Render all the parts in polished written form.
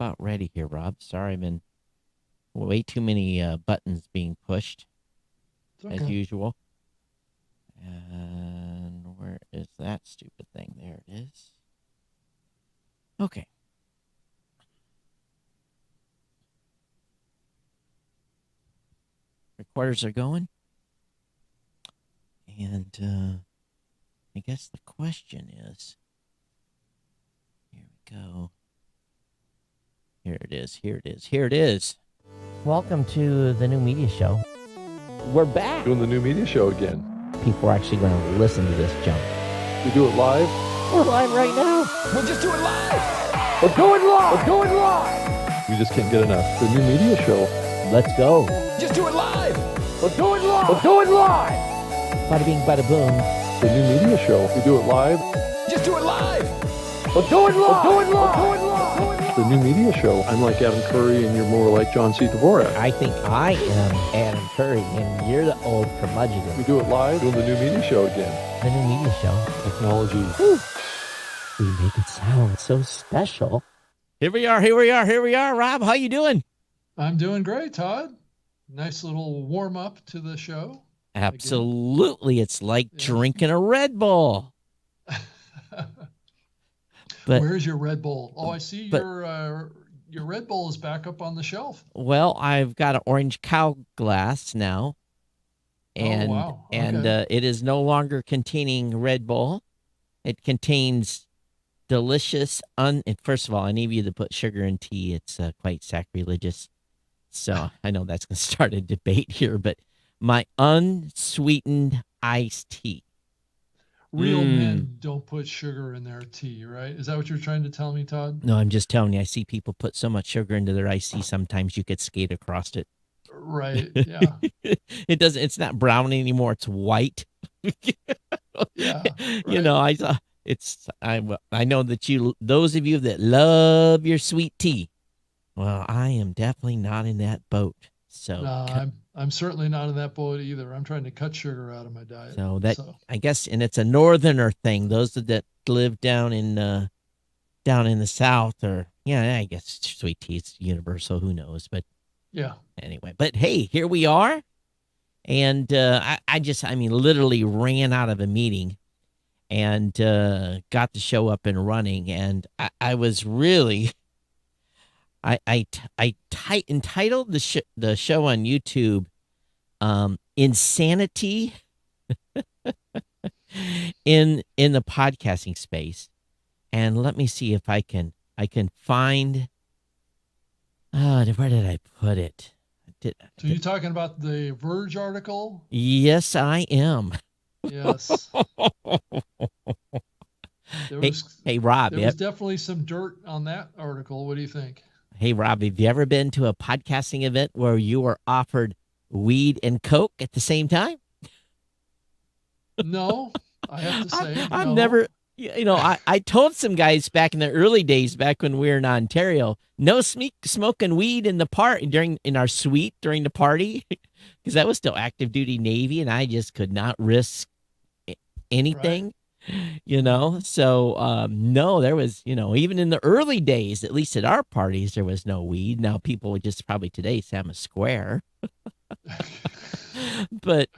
about ready here, Rob. Sorry, I've been way too many buttons being pushed It's as okay. usual. And where is that stupid thing? There it is. Okay. Recorders are going. And I guess the question is, here we go. Here it is. Here it is. Here it is. Welcome to the new media show. We're back. Doing the new media show again. People are actually going to listen to this junk. We do it live. We're live right now. We'll just do it live. We're going live. We're going live. We just can't get enough. The new media show. Let's go. Just do it live. We're going live. We're going live. Bada bing, bada boom. The new media show. We do it live. Just do it live. We're going live. We're going live. We're going live. The new media show. I'm like Adam Curry, and you're more like John C. Dvorak. I think I am Adam Curry, and you're the old curmudgeon. We do it live. Doing the new media show again. The new media show. Technology. Whew. We make it sound so special. Here we are. Here we are. Here we are. Rob, how you doing? I'm doing great, Todd. Nice little warm up to the show. Absolutely. It's like drinking a Red Bull. But where's your Red Bull? Oh, I see your Red Bull is back up on the shelf. Well, I've got an orange cow glass now. And wow. Okay. it is no longer containing Red Bull. It contains delicious first of all, any of you that put sugar in tea, it's quite sacrilegious. So I know that's going to start a debate here, but my unsweetened iced tea. Real men don't put sugar in their tea, right? Is that what you're trying to tell me, Todd? No, I'm just telling you, I see people put so much sugar into their iced tea, sometimes you could skate across it. Right, yeah. It's not brown anymore, it's white. Yeah. Right. You know, I know that those of you that love your sweet tea, well, I am definitely not in that boat. So no, I'm certainly not in that boat either. I'm trying to cut sugar out of my diet. So I guess, and it's a northerner thing. Those that live down in the South, or I guess sweet tea is universal. Who knows? But yeah. Anyway, but hey, here we are, and I literally ran out of a meeting, and got the show up and running, and I was really. I entitled the show on YouTube, "Insanity in the podcasting space," and let me see if I can find. Where did I put it? So you're talking about the Verge article? Yes, I am. Yes. Hey, Rob. There was definitely some dirt on that article. What do you think? Hey, Rob, have you ever been to a podcasting event where you were offered weed and Coke at the same time? No, I have to say. I've never, I told some guys back in the early days, back when we were in Ontario, no smoking weed in our suite during the party, because that was still active duty Navy, and I just could not risk anything. Right. So no, there was, even in the early days, at least at our parties, there was no weed. Now people would just probably today say I'm a square. But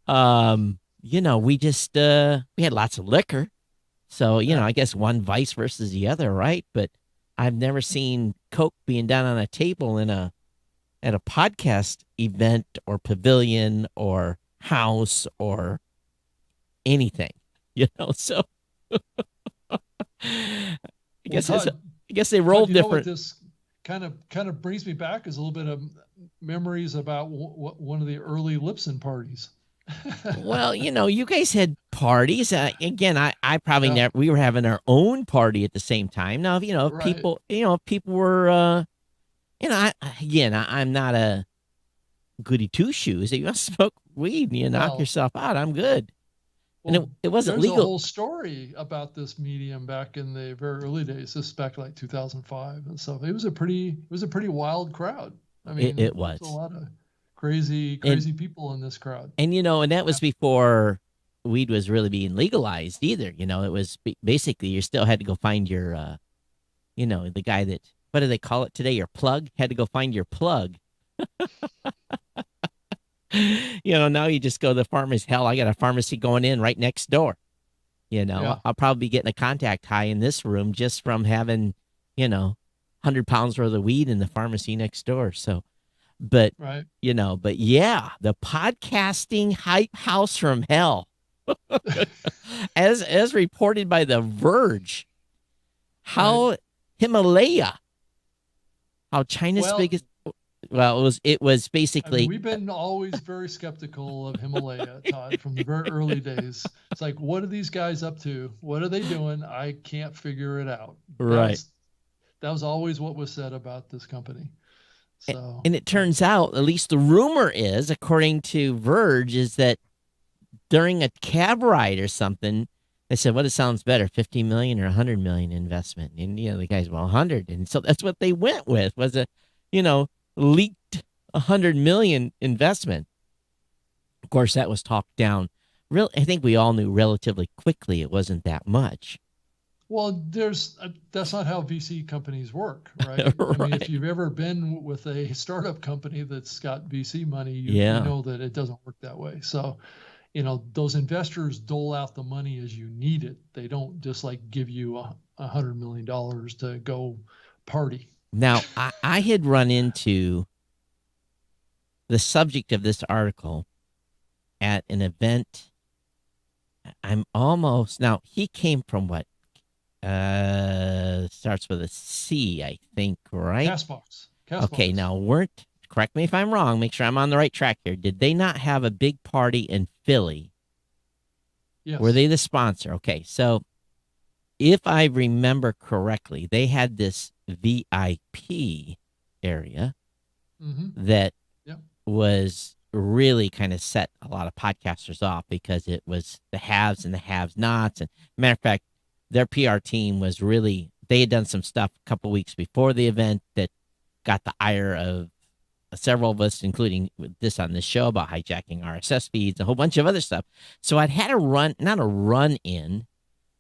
we just we had lots of liquor. So, I guess one vice versus the other, right? But I've never seen Coke being down on a table at a podcast event or pavilion or house or anything. So I guess they roll different. What this kind of brings me back is a little bit of memories about one of the early Lipson parties. Well, you guys had parties. Again, I probably never. We were having our own party at the same time. Now, right. people were. I'm not a goody two shoes. If you want to smoke weed and you knock yourself out, I'm good. Well, and it wasn't legal. There's a whole story about this medium back in the very early days. This is back like 2005 and stuff. It was a pretty wild crowd. I mean, it was a lot of crazy people in this crowd. And and that was before weed was really being legalized either. It was basically you still had to go find your, the guy that what do they call it today? Your plug? Had to go find your plug. Now you just go to the pharmacy. Hell, I got a pharmacy going in right next door. Yeah. I'll probably be getting a contact high in this room just from having, 100 pounds worth of weed in the pharmacy next door. So, but, Right. but yeah, the podcasting hype house from hell, as reported by The Verge, how Himalaya, how China's Well, biggest, well, it was I basically, mean, we've been always very skeptical of Himalaya, Todd, from the very early days. It's like, what are these guys up to? What are they doing? I can't figure it out. right. That was always what was said about this company. So, And it turns out, at least the rumor is, according to Verge, is that during a cab ride or something, they said, what sounds better, 50 million or 100 million investment? And, the guy's, well, 100. And so that's what they went with, was a, leaked 100 million investment. Of course, that was talked down. I think we all knew relatively quickly it wasn't that much. well, that's not how VC companies work, right? I mean, Right. if you've ever been with a startup company that's got VC money, you Yeah. know that it doesn't work that way. So, those investors dole out the money as you need it. They don't just like give you $100 million to go party. Now, I had run into the subject of this article at an event. Now, he came from what? Starts with a C, I think, right? Castbox. Okay, now correct me if I'm wrong, make sure I'm on the right track here. Did they not have a big party in Philly? Yes. Were they the sponsor? Okay, so if I remember correctly, they had this VIP area Mm-hmm. that Yep. was really kind of set a lot of podcasters off because it was the haves and the have-nots. And matter of fact, their PR team was they had done some stuff a couple weeks before the event that got the ire of several of us, including this on this show, about hijacking RSS feeds, a whole bunch of other stuff. So I'd had not a run in,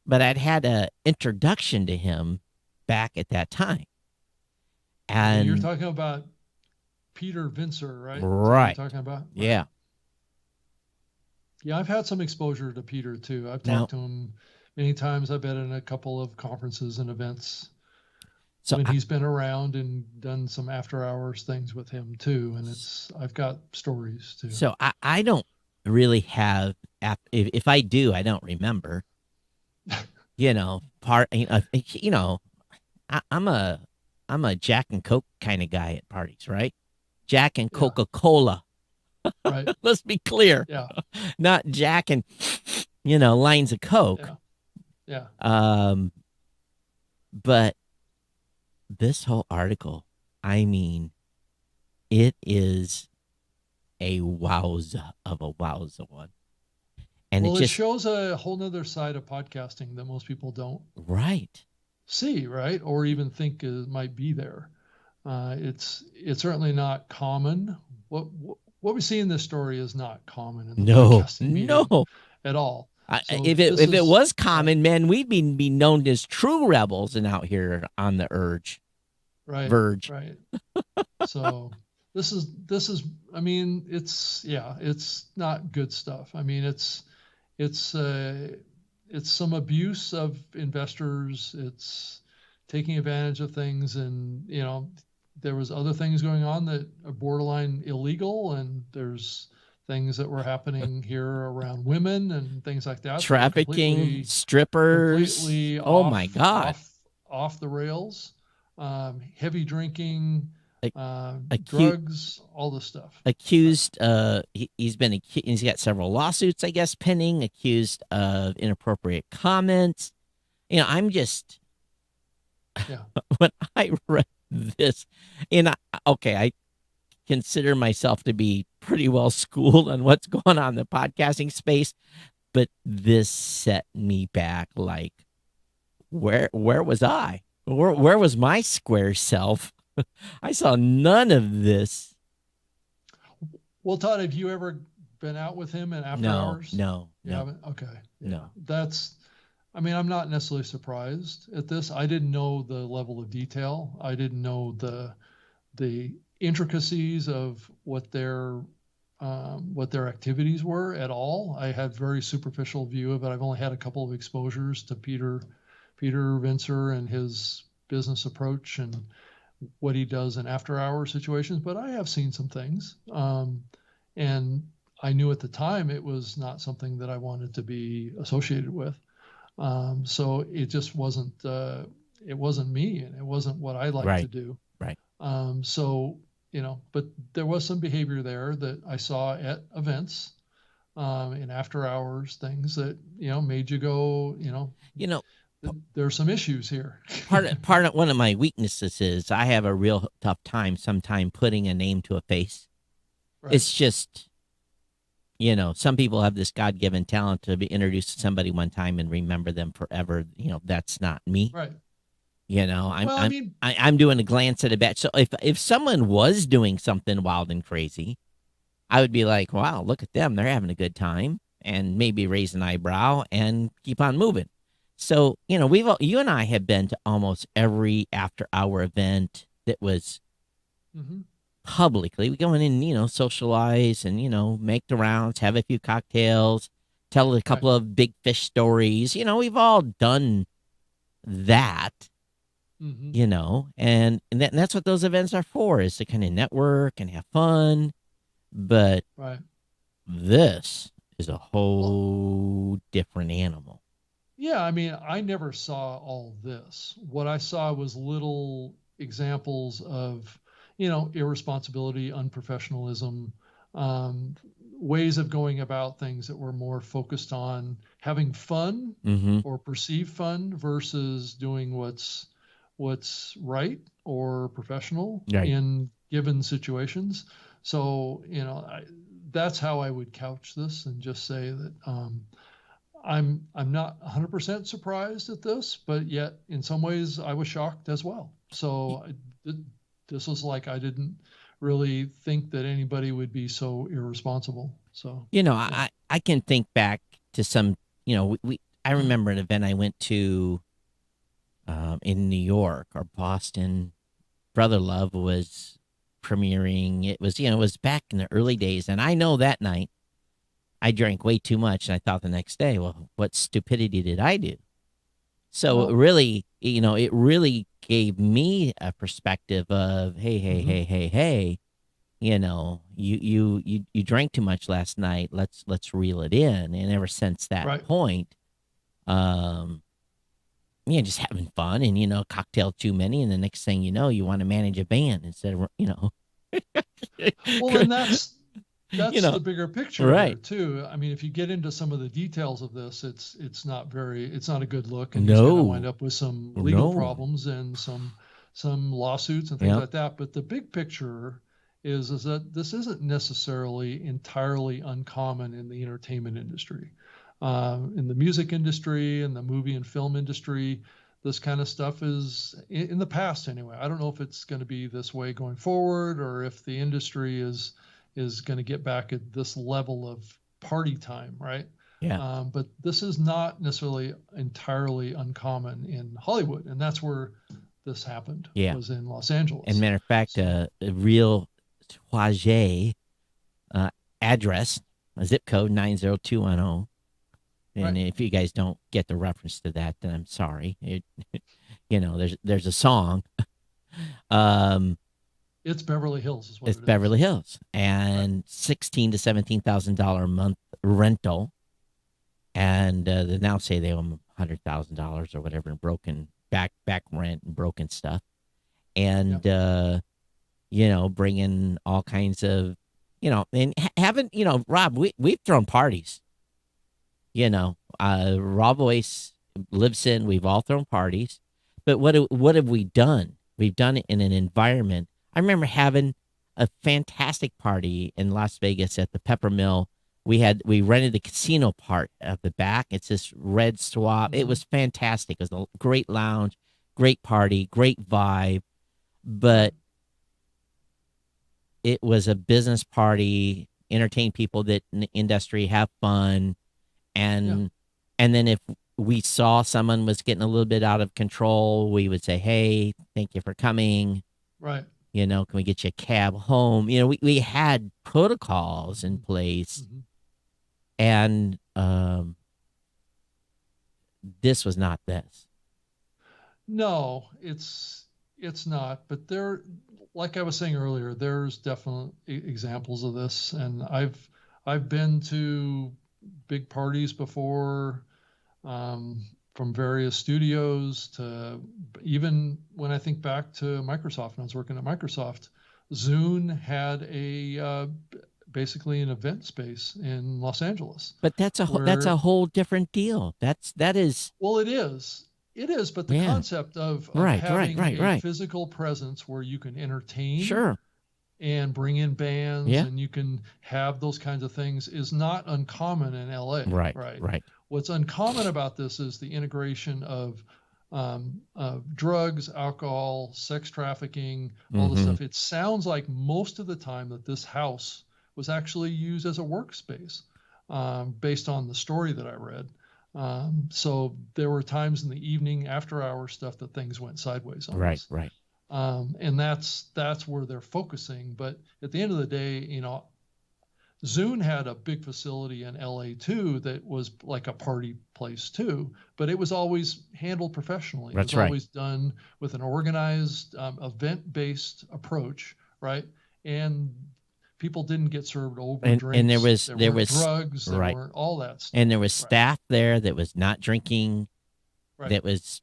but I'd had a introduction to him back at that time. And you're talking about Peter Vincer, right? Is that what Right. you're talking about? yeah, Yeah, I've had some exposure to Peter too. I've Now- talked to him many times. I've been in a couple of conferences and events so when he's been around and done some after hours things with him too. And I've got stories too. So I don't really have, if I do, I don't remember, I'm a Jack and Coke kind of guy at parties, right? Jack and Yeah. Coca-Cola. Right. Let's be clear. Yeah. Not Jack and, lines of Coke. Yeah. But this whole article, I mean, it is a wowza of a wowza one. And Well, it it just, shows a whole nother side of podcasting that most people don't right. see, right? Or even think might be there. It's certainly not common. What we see in this story is not common in the No, podcasting medium no. at all. So If this it is- was common, man, we'd be known as true rebels and out here on the verge. Right. So this is I mean, it's not good stuff. I mean, it's some abuse of investors. It's taking advantage of things, and there was other things going on that are borderline illegal, and there's things that were happening here around women and things like that. that were Trafficking, completely- strippers. completely Oh off- my God. off the rails. Heavy drinking, acute- drugs, all this stuff. Accused, he's got several lawsuits, I guess, pending, accused of inappropriate comments. I'm just, Yeah. when I read this, I consider myself to be pretty well schooled on what's going on in the podcasting space, but this set me back like, where was I? Where was my square self? I saw none of this. Well, Todd, have you ever been out with him in after hours? No. You haven't? Okay. No. That's I mean, I'm not necessarily surprised at this. I didn't know the level of detail. I didn't know the intricacies of what their activities were at all. I had very superficial view of it. I've only had a couple of exposures to Peter Vincer and his business approach and what he does in after hours situations, but I have seen some things. And I knew at the time it was not something that I wanted to be associated with. So it just it wasn't me, and it wasn't what I like to Right. do. Right. So, but there was some behavior there that I saw at events, in after hours, things that, made you go, You know, there's some issues here. part of one of my weaknesses is I have a real tough time sometime putting a name to a face. Right. It's just, some people have this God-given talent to be introduced to somebody one time and remember them forever. That's not me. Right. I'm Well, I mean, I'm doing a glance at a bat. So if someone was doing something wild and crazy, I would be like, wow, look at them. They're having a good time, and maybe raise an eyebrow and keep on moving. So, you and I have been to almost every after hour event that was mhm, publicly. We go in and, socialize and, make the rounds, have a few cocktails, tell a right. couple of big fish stories. We've all done that, Mhm, and that's what those events are for, is to kind of network and have fun. But right. this is a Well, whole different animal. yeah, I mean, I never saw all this. What I saw was little examples of, irresponsibility, unprofessionalism, um, ways of going about things that were more focused on having fun Mm-hmm. or perceived fun versus doing what's right or professional Right. in given situations. So, that's how I would couch this and just say that, I'm not 100% surprised at this, but yet in some ways I was shocked as well. So this was like I didn't really think that anybody would be so irresponsible. So yeah. I can think back to some, I remember an event I went to in New York or Boston. Brother Love was premiering. It was back in the early days. And I know that night I drank way too much. And I thought the next day, well, what stupidity did I do? So Well, it really gave me a perspective of, hey, hey, mhm, hey, hey, hey, you drank too much last night. Let's reel it in. And ever since that right. point, um, just having fun and, cocktail too many. And the next thing you know, you want to manage a band instead of, Well, and that's you the know, bigger picture here right. too. I mean, if you get into some of the details of this, it's not a good look, and he's going to wind No, up with some legal no. problems and some lawsuits and things Yep. like that. But the big picture is that this isn't necessarily entirely uncommon in the entertainment industry, in the music industry, in the movie and film industry. This kind of stuff is in the past anyway. I don't know if it's going to be this way going forward, or if the industry is going to get back at this level of party time, right? Yeah. But this is not necessarily entirely uncommon in Hollywood, and that's where this happened, Yeah. was in Los And Angeles. matter of fact, So, a real Toise address, a zip code 90210. And right, if you guys don't get the reference to that, then I'm sorry. There's a song. Um, it's Beverly Hills, is what it's it is. Beverly Hills, Right. and $16,000 to $17,000 a month rental, and they now say they owe them $100,000 or whatever in broken back rent and broken stuff, and bringing all kinds of, and having, Rob, we've thrown parties. Raw Voice lives in. We've all thrown parties, but what have we done? We've done it in an environment. I remember having a fantastic party in Las Vegas at the Pepper Mill. We rented the casino part of the back. It's this red swap. It Hmm. was fantastic. It was a great lounge, great party, great vibe, Right. but it was a business party, entertain people that in the industry, have fun, Yeah. and then if we saw someone was getting a little bit out of control, we would say, "Hey, thank you for coming. Right. You know, can we get you a cab home?" You know, we had protocols in place, Mhm. and this was not this. No, it's not. But there, like I was saying earlier, there's definitely examples of this, and I've been to big parties before, from various studios to even when I think back to Microsoft, when I was working at Microsoft, Zune had basically an event space in Los Angeles But that's where, a whole different deal. That is well, it is, but the yeah. concept of Right, having a right. physical presence where you can entertain Sure. and bring in bands Yeah. and you can have those kinds of things is not uncommon in LA, Right, right? right. What's uncommon about this is the integration of drugs, alcohol, sex trafficking, all this Mhm. stuff. It sounds like most of the time that this house was actually used as a workspace, based on the story that I read. So there were times in the evening, after hour stuff, that things went sideways on Right, this. right. And that's where they're focusing. But at the end of the day, Zune had a big facility in LA too that was like a party place too, but it was always handled professionally. It That's was right. always done with an organized, event-based approach, right? And people didn't get served over And there drinks. was There weren't drugs. There right. weren't all that stuff. And there was Right. staff there that was not drinking. Right. That was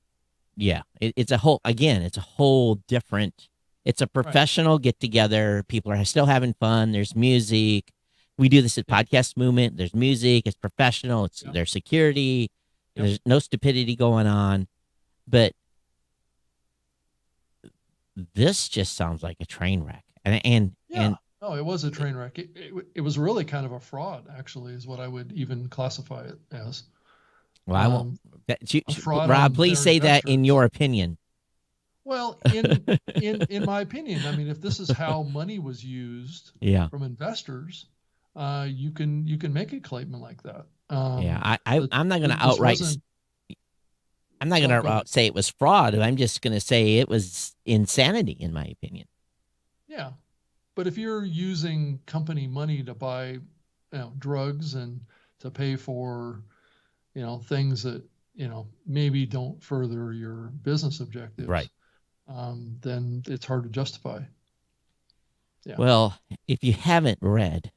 yeah. It's a whole again, it's a whole different it's a Right. professional get together. People are still having fun. There's music. We do this at Yep. Podcast Movement. There's music. It's professional. It's Yep. there's security. Yep. There's no stupidity going on. But this just sounds like a train wreck. And Yeah. No, it was a train wreck. It was really kind of a fraud, actually, is what I would even classify it as. well, I won't. Um, a Rob, fraud on please their say that in investors. your opinion. Well, in my opinion, I mean, if this is how money was used Yeah. from investors, you can make a claim like that. Yeah. But I'm not going to this outright. wasn't. I'm not No, going go to ahead. say it was fraud. I'm just going to say it was insanity, in my opinion. Yeah, but if you're using company money to buy, drugs and to pay for, things that maybe don't further your business objectives, Right. then it's hard to justify. Yeah. Well, if you haven't read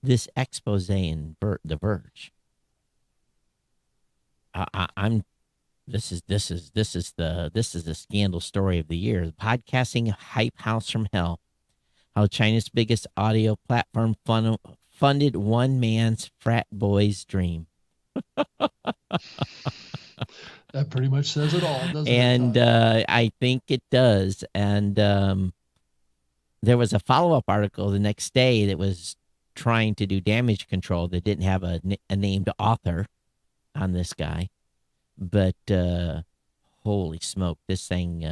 this expose in The Verge, I'm. This is the scandal story of the year. The podcasting hype house from hell. How China's biggest audio platform funded one man's frat boy's dream. That pretty much says it all, doesn't And it? I think it does. And there was a follow-up article the next day that was trying to do damage control that didn't have a named author on this guy. But holy smoke, this thing!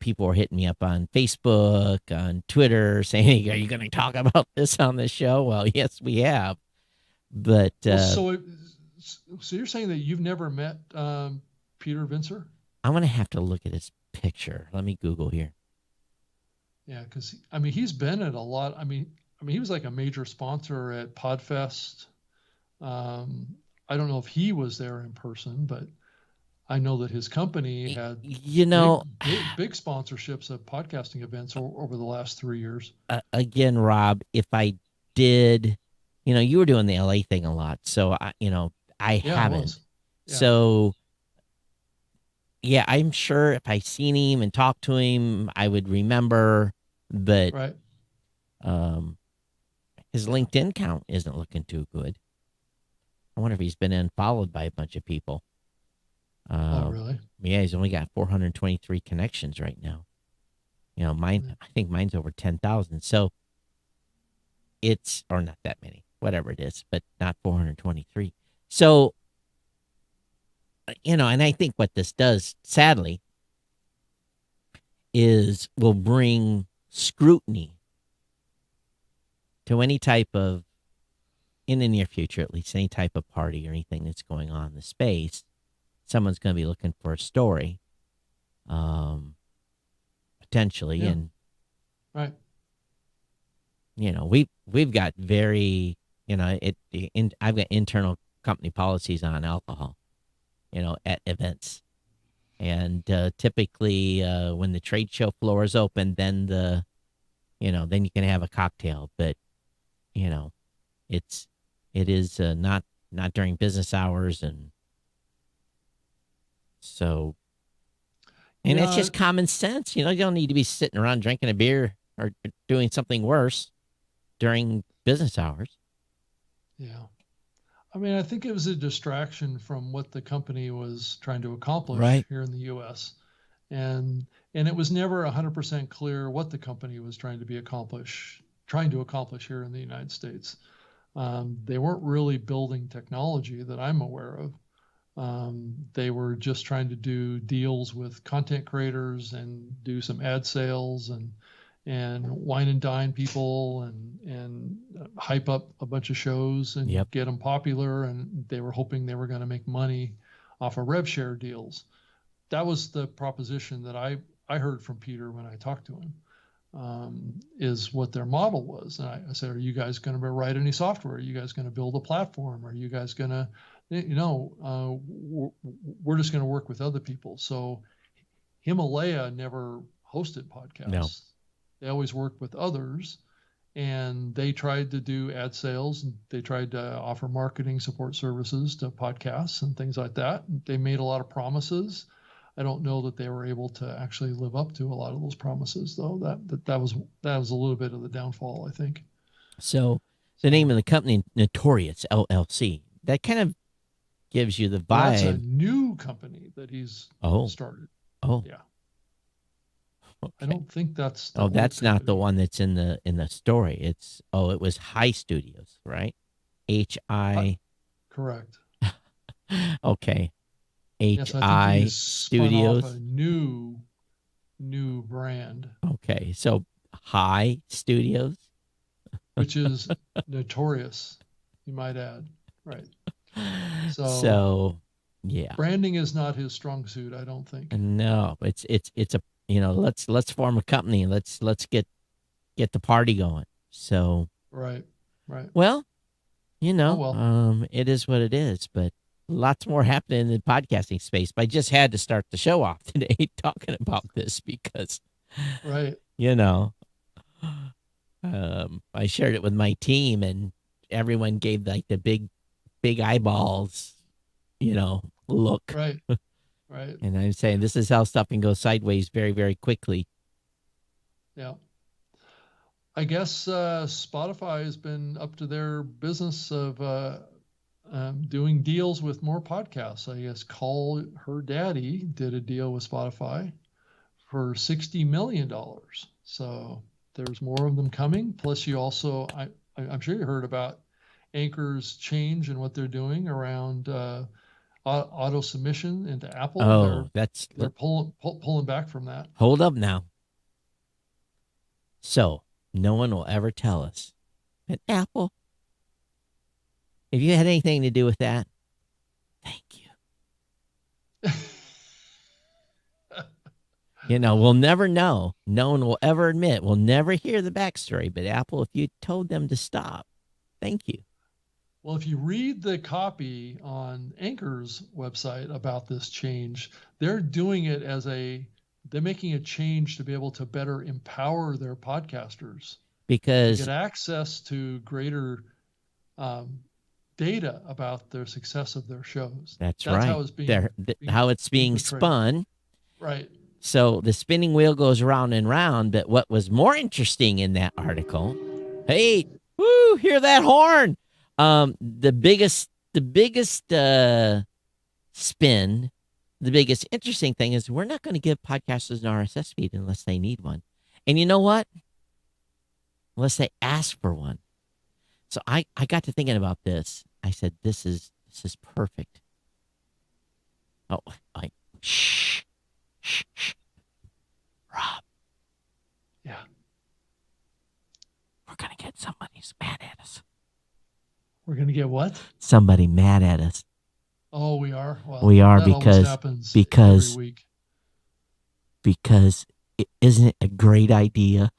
People were hitting me up on Facebook, on Twitter, saying, "Are you going to talk about this on the show?" Well, yes, we have. But so you're saying that you've never met Peter Vincer? I'm going to have to look at his picture. Let me Google here. Yeah, because he's been at a lot. He was like a major sponsor at Podfest. I don't know if he was there in person, but I know that his company had big sponsorships of podcasting events over the last 3 years. Again, Rob, if I did, you were doing the LA thing a lot, so I haven't. Yeah. So, yeah, I'm sure if I seen him and talked to him, I would remember. But Right. His LinkedIn count isn't looking too good. I wonder if he's been unfollowed by a bunch of people. Oh, really? Yeah, he's only got 423 connections right now. Mine. I think mine's over 10,000. So it's or not that many, whatever it is, but not 423. So and I think what this does, sadly, is will bring scrutiny to any type of in the near future, at least, any type of party or anything that's going on in the space, someone's going to be looking for a story, potentially. Yeah. And, Right. we've got very, I've got internal company policies on alcohol, at events. And typically, when the trade show floor is open, then then you can have a cocktail. But it is not during business hours, and so, and it's Yeah. just common sense. You don't need to be sitting around drinking a beer or doing something worse during business hours. Yeah. I mean, I think it was a distraction from what the company was trying to accomplish Right. here in the U.S. And it was never 100% clear what the company was trying to accomplish here in the United States. They weren't really building technology that I'm aware of. They were just trying to do deals with content creators and do some ad sales and wine and dine people and hype up a bunch of shows and Yep. get them popular. And they were hoping they were going to make money off of rev share deals. That was the proposition that I heard from Peter when I talked to him, is what their model was. And I said, are you guys going to write any software? Are you guys going to build a platform? Are you guys going to, we're just going to work with other people. So Himalaya never hosted podcasts. No. They always worked with others, and they tried to do ad sales, and they tried to offer marketing support services to podcasts and things like that. They made a lot of promises. I don't know that they were able to actually live up to a lot of those promises, though. That was a little bit of the downfall, I think. So the name of the company, Notorious LLC, that kind of gives you the vibe. That's a new company that he's started. Oh, Yeah. okay. I don't think that's the Oh, old that's not the company. one that's in the story. It was High Studios, right? HI. Correct. Okay. Yes, I think HI he's spun off a Studios. new brand, Okay. So High Studios. which is notorious, you might add. Right. So yeah. Branding is not his strong suit, I don't think. No, it's a let's form a company. Let's get the party going. So Right. Right. well, Oh, well. it is what it is, but lots more happening in the podcasting space. But I just had to start the show off today talking about this because, Right. I shared it with my team and everyone gave like the big eyeballs, look. Right. Right. And I'm saying this is how stuff can go sideways very, very quickly. Yeah. I guess Spotify has been up to their business of doing deals with more podcasts. I guess Call Her Daddy did a deal with Spotify for $60 million. So there's more of them coming. Plus, you also, I'm sure you heard about Anchor's change and what they're doing around auto submission into Apple. Oh, they're pulling back from that. Hold up now. So no one will ever tell us that Apple, if you had anything to do with that, thank you. We'll never know. No one will ever admit. We'll never hear the backstory. But Apple, if you told them to stop, thank you. Well, if you read the copy on Anchor's website about this change, they're doing it they're making a change to be able to better empower their podcasters Because to get access to greater data about their success of their shows. that's right. How it's being portrayed. spun. Right. So the spinning wheel goes round and round. But what was more interesting in that article, hey, woo, hear that horn? The biggest spin, the biggest interesting thing is we're not going to give podcasters an RSS feed unless they need one. And you know what? Unless they ask for one. So I got to thinking about this. I said, this is perfect. Oh, shh. Rob. Yeah. We're going to get somebody's mad at us. We're gonna get what? Somebody mad at us. Oh, we are. Well, We are that always because happens because every week. because isn't it a great idea?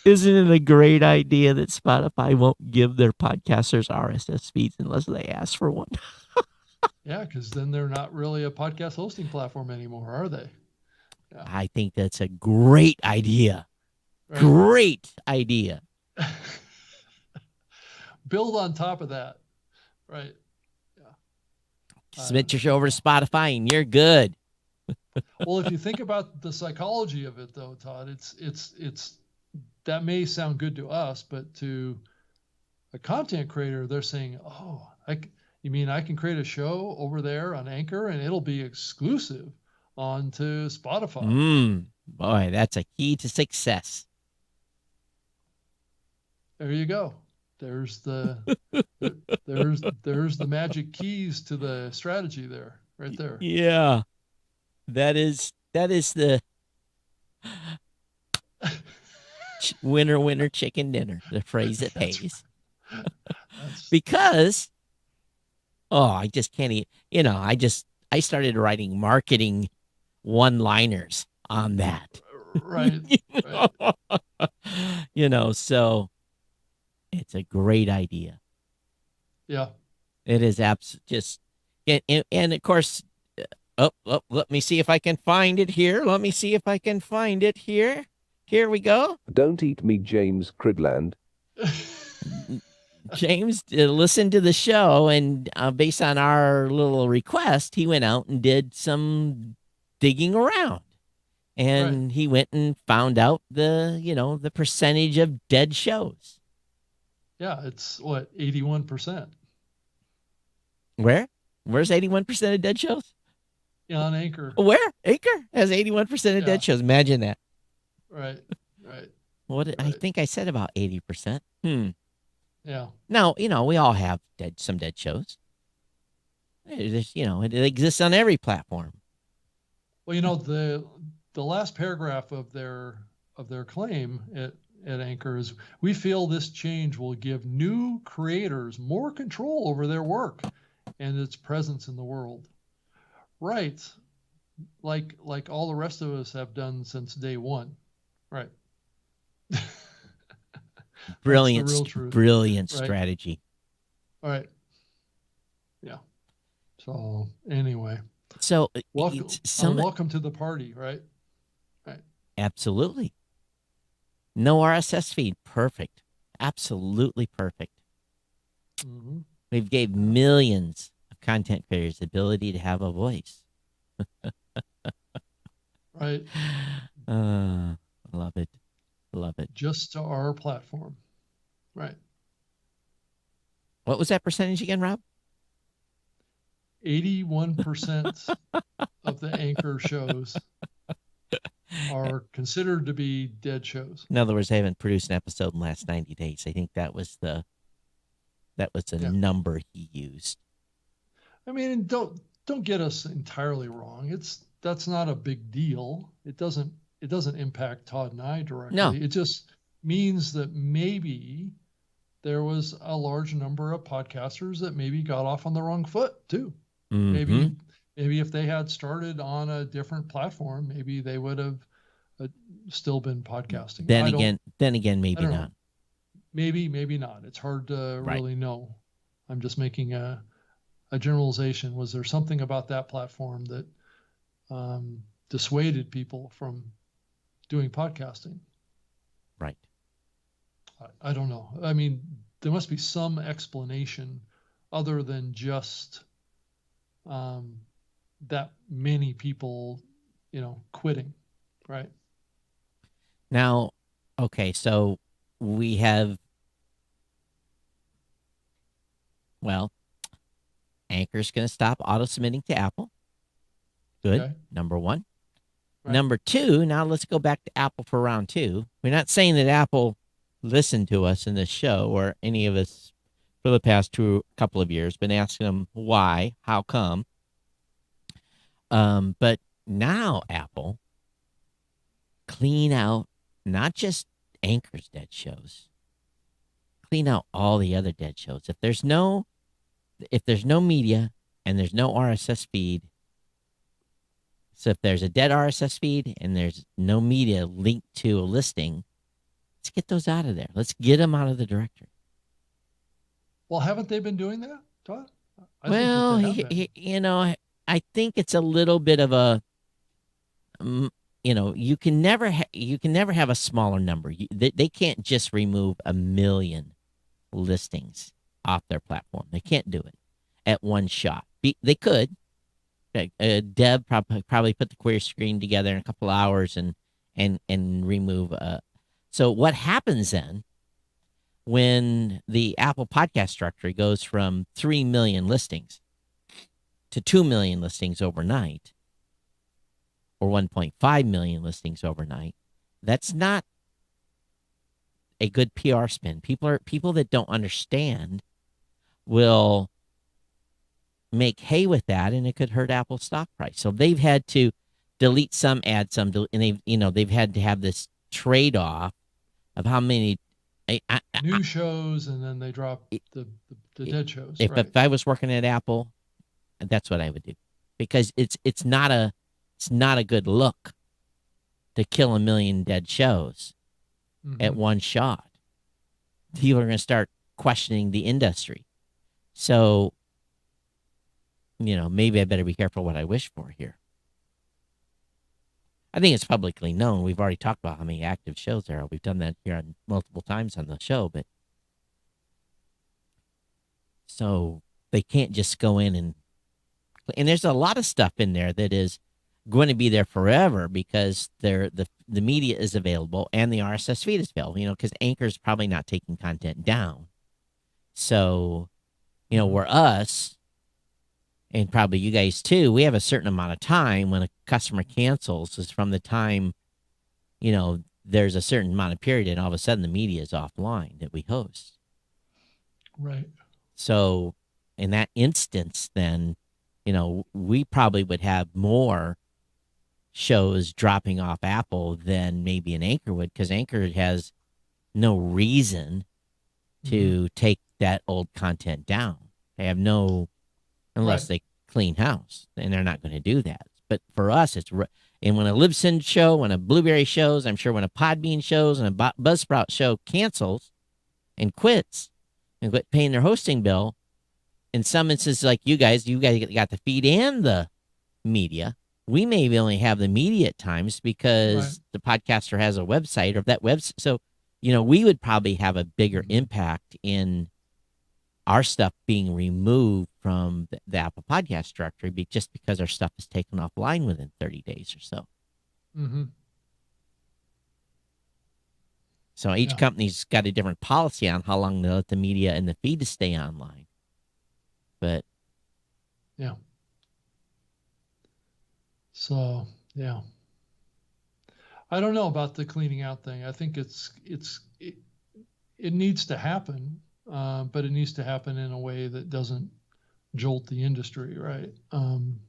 Isn't it a great idea that Spotify won't give their podcasters RSS feeds unless they ask for one? Yeah, because then they're not really a podcast hosting platform anymore, are they? I think that's a great idea. Right? Great idea. Build on top of that, right? Submit your show over to Spotify and you're good. Well, if you think about the psychology of it, though, Todd, it's that may sound good to us, but to a content creator, they're saying, "Oh, you mean I can create a show over there on Anchor and it'll be exclusive onto Spotify?" Boy, that's a key to success. There you go. There's the there's the magic keys to the strategy there, right there. Yeah. That is the winner chicken dinner, the phrase that pays. Because I just can't eat, I started writing marketing one-liners on that. Right. So it's a great idea. Yeah. It is just and of course let me see if I can find it here. Here we go. Don't eat me, James Cridland. James listened to the show, and based on our little request, he went out and did some digging around. And he went and found out the percentage of dead shows. Yeah, it's what, 81%. Where? Where's 81% of dead shows? Yeah, on Anchor. Where? Anchor has 81% of dead shows. Imagine that. Right. I think I said about 80%. Yeah. Now, we all have some dead shows. It exists on every platform. Well, the last paragraph of their claim at Anchor is, we feel this change will give new creators more control over their work and its presence in the world. Right. Like all the rest of us have done since day one. Right. Brilliant Right. strategy. All right. Yeah. So anyway. So welcome to the party, right? Right. Absolutely. No RSS feed. Perfect. Absolutely perfect. Mm-hmm. We've gave millions of content creators the ability to have a voice. Right. Love it. Love it. Just to our platform. Right. What was that percentage again, Rob? 81% of the Anchor shows are considered to be dead shows. In other words, I haven't produced an episode in the last 90 days. I think that was the number he used. I mean, don't get us entirely wrong. That's not a big deal. It doesn't impact Todd and I directly. No. It just means that maybe there was a large number of podcasters that maybe got off on the wrong foot too. Mm-hmm. Maybe if they had started on a different platform, maybe they would have still been podcasting. Then again, maybe not. Know. Maybe not. It's hard to really know. I'm just making a generalization. Was there something about that platform that dissuaded people from doing podcasting? Right. I don't know. I mean, there must be some explanation other than just that many people, quitting, right? Now, okay, so we have, Anchor's going to stop auto-submitting to Apple. Good, Okay. Number one. Right. Number two, now let's go back to Apple for round two. We're not saying that Apple listened to us in this show, or any of us for the past couple of years, been asking them why, how come. But now Apple, clean out not just Anchor's dead shows, clean out all the other dead shows. If there's no media and there's no RSS feed, so if there's a dead RSS feed and there's no media linked to a listing, let's get those out of there. Let's get them out of the directory. Well, haven't they been doing that, Todd? I think that Well, they have been. you know, I think it's a little bit of a, you know, you can never have a smaller number. They can't just remove 1 million listings off their platform. They can't do it at one shot. They could. Deb probably put the query screen together in a couple hours and remove. So what happens then when the Apple Podcast Directory goes from 3 million listings to 2 million listings overnight, or 1.5 million listings overnight? That's not a good PR spin. People that don't understand will make hay with that, and it could hurt Apple's stock price. So they've had to delete some, add some, and they've had to have this trade-off of how many New shows, and then they drop the dead shows. If Right. I was working at Apple, that's what I would do, because it's not a good look to kill 1 million dead shows at Mhm. one shot. People are going to start questioning the industry. So, maybe I better be careful what I wish for here. I think it's publicly known. We've already talked about how many active shows there are. We've done that here on multiple times on the show, but so they can't just go in and there's a lot of stuff in there that is going to be there forever because the media is available and the RSS feed is available, because Anchor's probably not taking content down. So, we're us, and probably you guys too, we have a certain amount of time when a customer cancels is from the time, there's a certain amount of period and all of a sudden the media is offline that we host. Right. So in that instance, then, we probably would have more shows dropping off Apple than maybe an Anchor would, because Anchor has no reason to take that old content down. They have no, unless they clean house, and they're not going to do that. But for us, and when a Libsyn show, when a Blueberry shows, I'm sure when a Podbean shows and a Buzzsprout show cancels and quits and quit paying their hosting bill, in some instances, like you guys got the feed and the media. We may only have the media at times because the podcaster has a website or that website. So, we would probably have a bigger impact in our stuff being removed from the Apple Podcast Directory just because our stuff is taken offline within 30 days or so. Mm-hmm. So each company's got a different policy on how long they let the media and the feed to stay online. But yeah. So, yeah. I don't know about the cleaning out thing. I think it needs to happen, but it needs to happen in a way that doesn't jolt the industry, right? And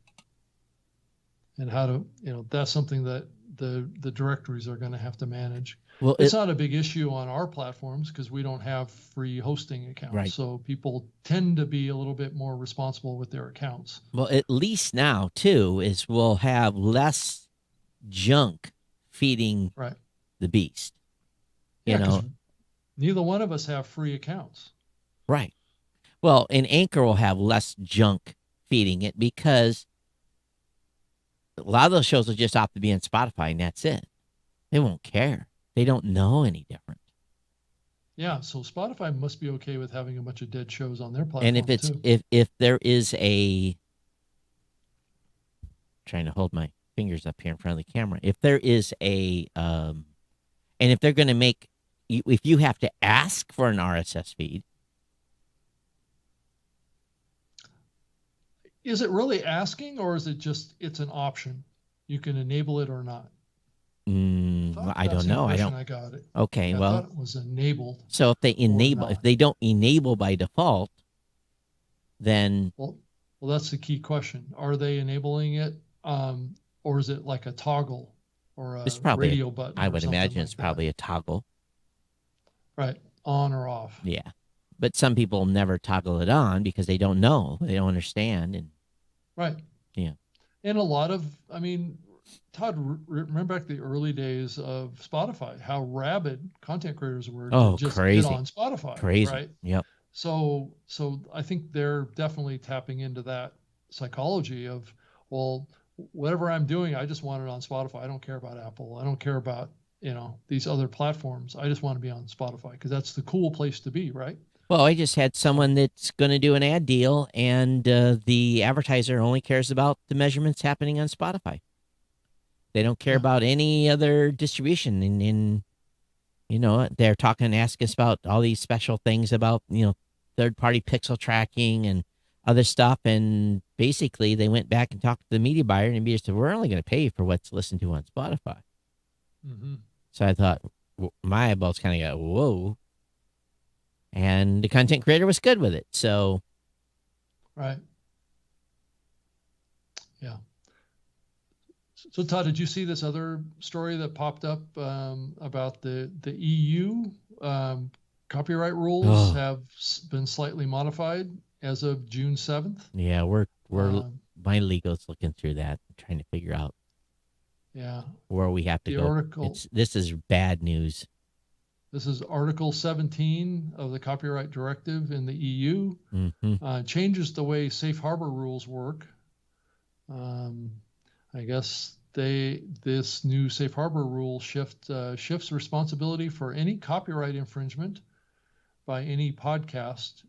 how to, that's something that the directories are going to have to manage. Well, it's not a big issue on our platforms because we don't have free hosting accounts. Right. So people tend to be a little bit more responsible with their accounts. Well, at least now, too, is we'll have less junk feeding the beast. You know, neither one of us have free accounts. Right. Well, and Anchor will have less junk feeding it because a lot of those shows will just opt to be on Spotify, and that's it. They won't care. They don't know any different. Yeah, so Spotify must be okay with having a bunch of dead shows on their platform. And if it's too. if there is trying to hold my fingers up here in front of the camera, if there is and if they're going to make, if you have to ask for an RSS feed, is it really asking, or is it just it's an option? You can enable it or not. I don't know. I got it. Okay, I well, thought it was enabled. So if they enable, not. if they don't enable by default, then Well, that's the key question. Are they enabling it, or is it like a toggle or a it's probably radio button? I or would something imagine like it's that? probably a toggle. Right. on or off. Yeah. But some people never toggle it on because they don't know, they don't understand. And Right. yeah. And a lot of, I mean, Todd, remember back the early days of Spotify, how rabid content creators were to Oh, just crazy. get on Spotify, Crazy. right? Yep. So I think they're definitely tapping into that psychology of, well, whatever I'm doing, I just want it on Spotify. I don't care about Apple. I don't care about, these other platforms. I just want to be on Spotify because that's the cool place to be, right? Well, I just had someone that's going to do an ad deal, and the advertiser only cares about the measurements happening on Spotify. They don't care Yeah. about any other distribution. And they're talking, asking us about all these special things about, third-party pixel tracking and other stuff. And basically, they went back and talked to the media buyer, and the media said, we're only going to pay for what's listened to on Spotify. Mm-hmm. So I thought, my eyeballs kind of got, whoa. And the content creator was good with it. So, Right. Yeah. So Todd, did you see this other story that popped up about the EU copyright rules Oh. have been slightly modified as of June 7th? yeah, we're Um, my legal's looking through that, trying to figure out yeah. where we have to The go. article, This is bad news. this is Article 17 of the Copyright Directive in the EU. Hmm. Changes the way safe harbor rules work. I guess this new safe harbor rule shifts responsibility for any copyright infringement by any podcast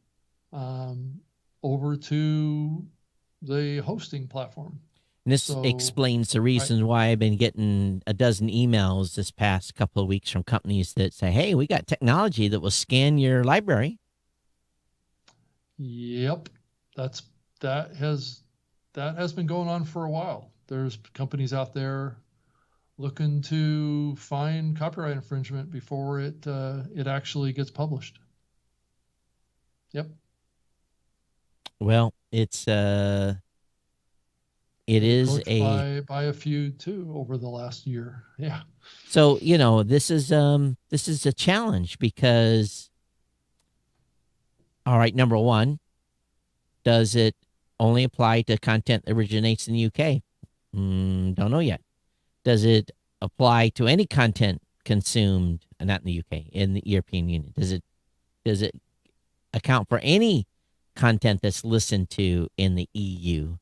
over to the hosting platform. And this So- explains the reason why I've been getting a dozen emails this past couple of weeks from companies that say, hey, we got technology that will scan your library. Yep, that has been going on for a while. There's companies out there looking to find copyright infringement before it actually gets published. Yep. Well, it is Approached by a few too over the last year. Yeah. So, this is a challenge because, all right, number one, does it only apply to content that originates in the UK? Don't know yet. Does it apply to any content consumed, not in the UK, in the European Union? Does it account for any content that's listened to in the EU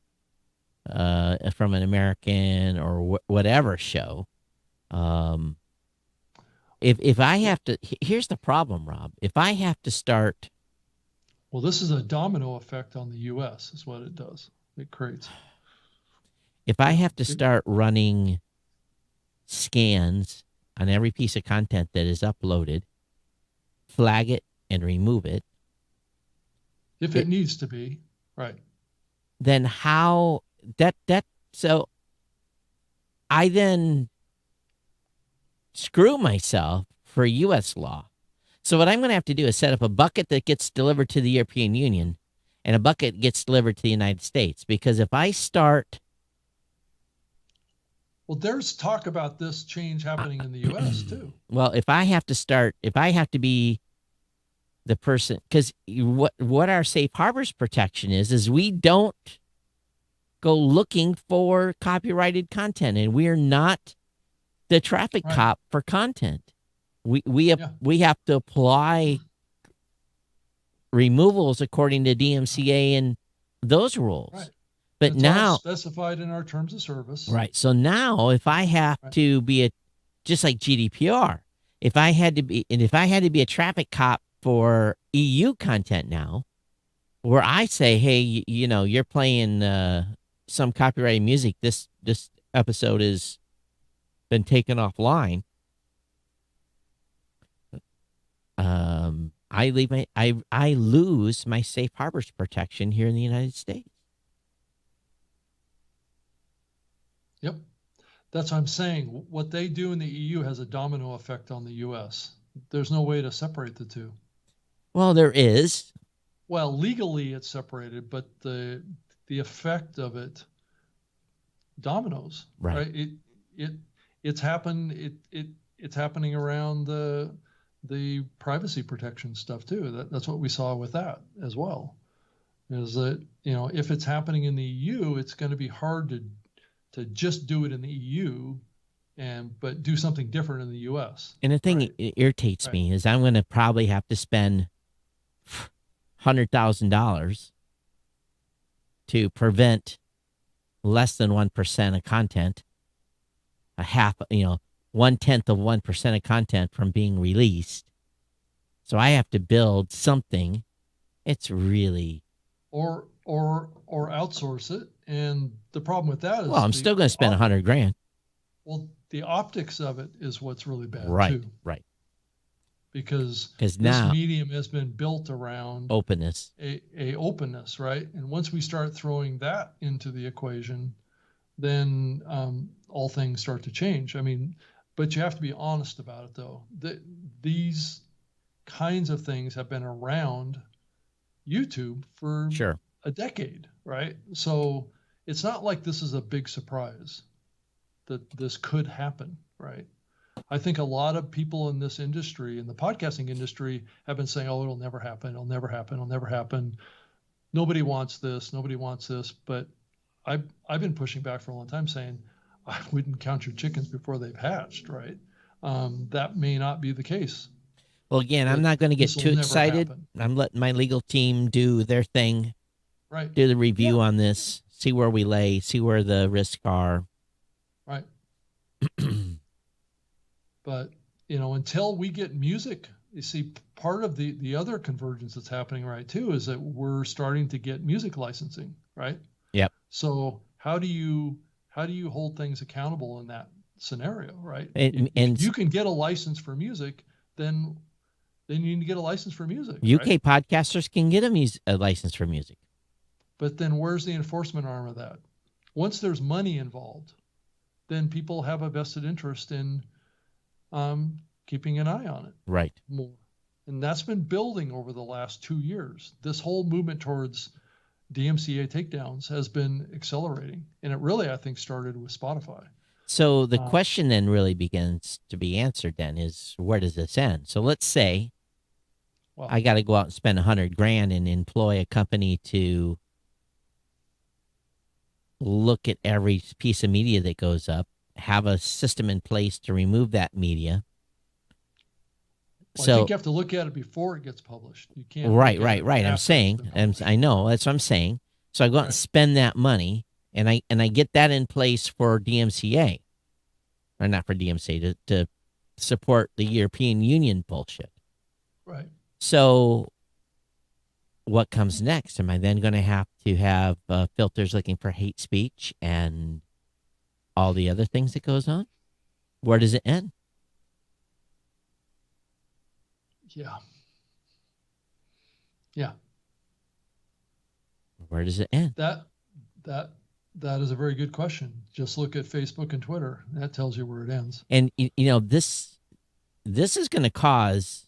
from an American or whatever show? If I have to, here's the problem, Rob. If I have to start, Well, this is a domino effect on the U.S. is what it does. It creates. if I have to start running scans on every piece of content that is uploaded, flag it and remove it, If it needs to be, right. then how so I then screw myself for U.S. law. So what I'm going to have to do is set up a bucket that gets delivered to the European Union and a bucket gets delivered to the United States. Because if I start, Well, there's talk about this change happening in the U.S. too. well, if I have to be the person, because what our safe harbors protection is we don't go looking for copyrighted content, and we're not the traffic Right. cop for content. We have to apply removals according to DMCA and those rules. Right. But It's all now, specified in our terms of service. right. So now if I have Right. to be just like GDPR, if I had to be a traffic cop for EU content now, where I say, hey, you're playing some copyrighted music, this episode has been taken offline. I lose my safe harbors protection here in the United States. Yep. That's what I'm saying. What they do in the EU has a domino effect on the U.S. There's no way to separate the two. Well, there is. Well, legally it's separated, but the effect of it dominoes. Right. It's happened. It's happening around the the privacy protection stuff too. That's what we saw with that as well. Is that, if it's happening in the EU, it's going to be hard to just do it in the EU but do something different in the US. And the thing Right. that irritates Right. me is I'm going to probably have to spend $100,000 to prevent less than 1% of content, a half, 1/10 of 1% of content from being released. So I have to build something. It's really, Or outsource it. And the problem with that is well, I'm still going to spend $100,000. Well, the optics of it is what's really bad Right, too, right. because 'Cause this now- medium has been built around Openness. a openness, right? And once we start throwing that into the equation, then all things start to change. I mean, but you have to be honest about it, though. These kinds of things have been around YouTube for Sure. a decade, right? So it's not like this is a big surprise that this could happen, right? I think a lot of people in this industry, in the podcasting industry, have been saying, "Oh, it'll never happen. It'll never happen. It'll never happen. Nobody wants this. Nobody wants this." But I've been pushing back for a long time, saying, "I wouldn't count your chickens before they've hatched," right? That may not be the case. Well, again, I'm But not going to get this'll too never excited. happen. I'm letting my legal team do their thing, Right. do the review on this, see where we lay, see where the risks are. Right. But, until we get music, you see, part of the other convergence that's happening right too is that we're starting to get music licensing, right? Yep. So how do you hold things accountable in that scenario, right? And- If you can get a license for music, then you need to get a license for music. UK right? podcasters can get a license for music. But then where's the enforcement arm of that? Once there's money involved, then people have a vested interest in keeping an eye on it Right. more. And that's been building over the last 2 years. This whole movement towards DMCA takedowns has been accelerating. And it really, I think, started with Spotify. So the question then really begins to be answered then is, where does this end? So let's say Well, I got to go out and spend $100,000 and employ a company to look at every piece of media that goes up, have a system in place to remove that media. I So think you have to look at it before it gets published. You can't. right. look at it I'm after it's saying, been published. I know that's what I'm saying. So I go out and Right. spend that money, and I get that in place for DMCA, or not for DMCA, to support the European Union bullshit. Right. So what comes next? Am I then going to have filters looking for hate speech and all the other things that goes on? Where does it end? Yeah. Yeah. Where does it end? That is a very good question. Just look at Facebook and Twitter. That tells you where it ends. And this is going to cause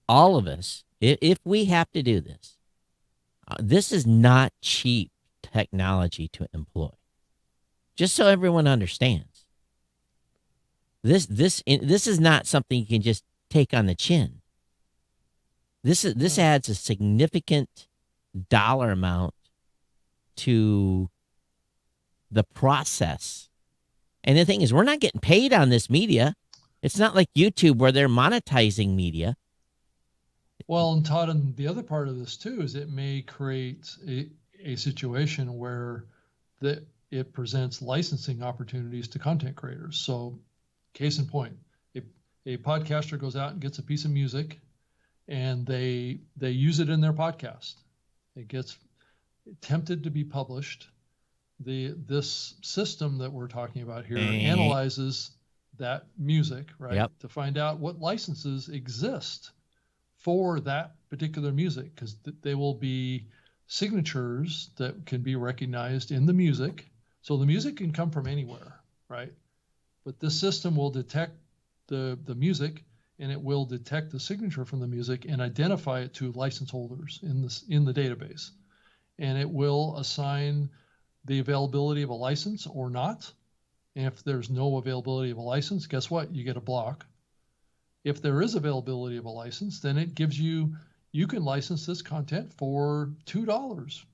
all of us, if we have to do this, this is not cheap technology to employ. Just so everyone understands, this is not something you can just take on the chin. This adds a significant dollar amount to the process. And the thing is, we're not getting paid on this media. It's not like YouTube where they're monetizing media. Well, and Todd, and the other part of this too is it may create a situation where it presents licensing opportunities to content creators. So, case in point, a podcaster goes out and gets a piece of music, and they use it in their podcast. It gets attempted to be published. This system that we're talking about here analyzes that music, right, Yep. to find out what licenses exist for that particular music, because they will be signatures that can be recognized in the music. So the music can come from anywhere, right? But this system will detect the music, and it will detect the signature from the music and identify it to license holders in the database. And it will assign the availability of a license or not. And if there's no availability of a license, guess what? You get a block. if there is availability of a license, then it gives you can license this content for $2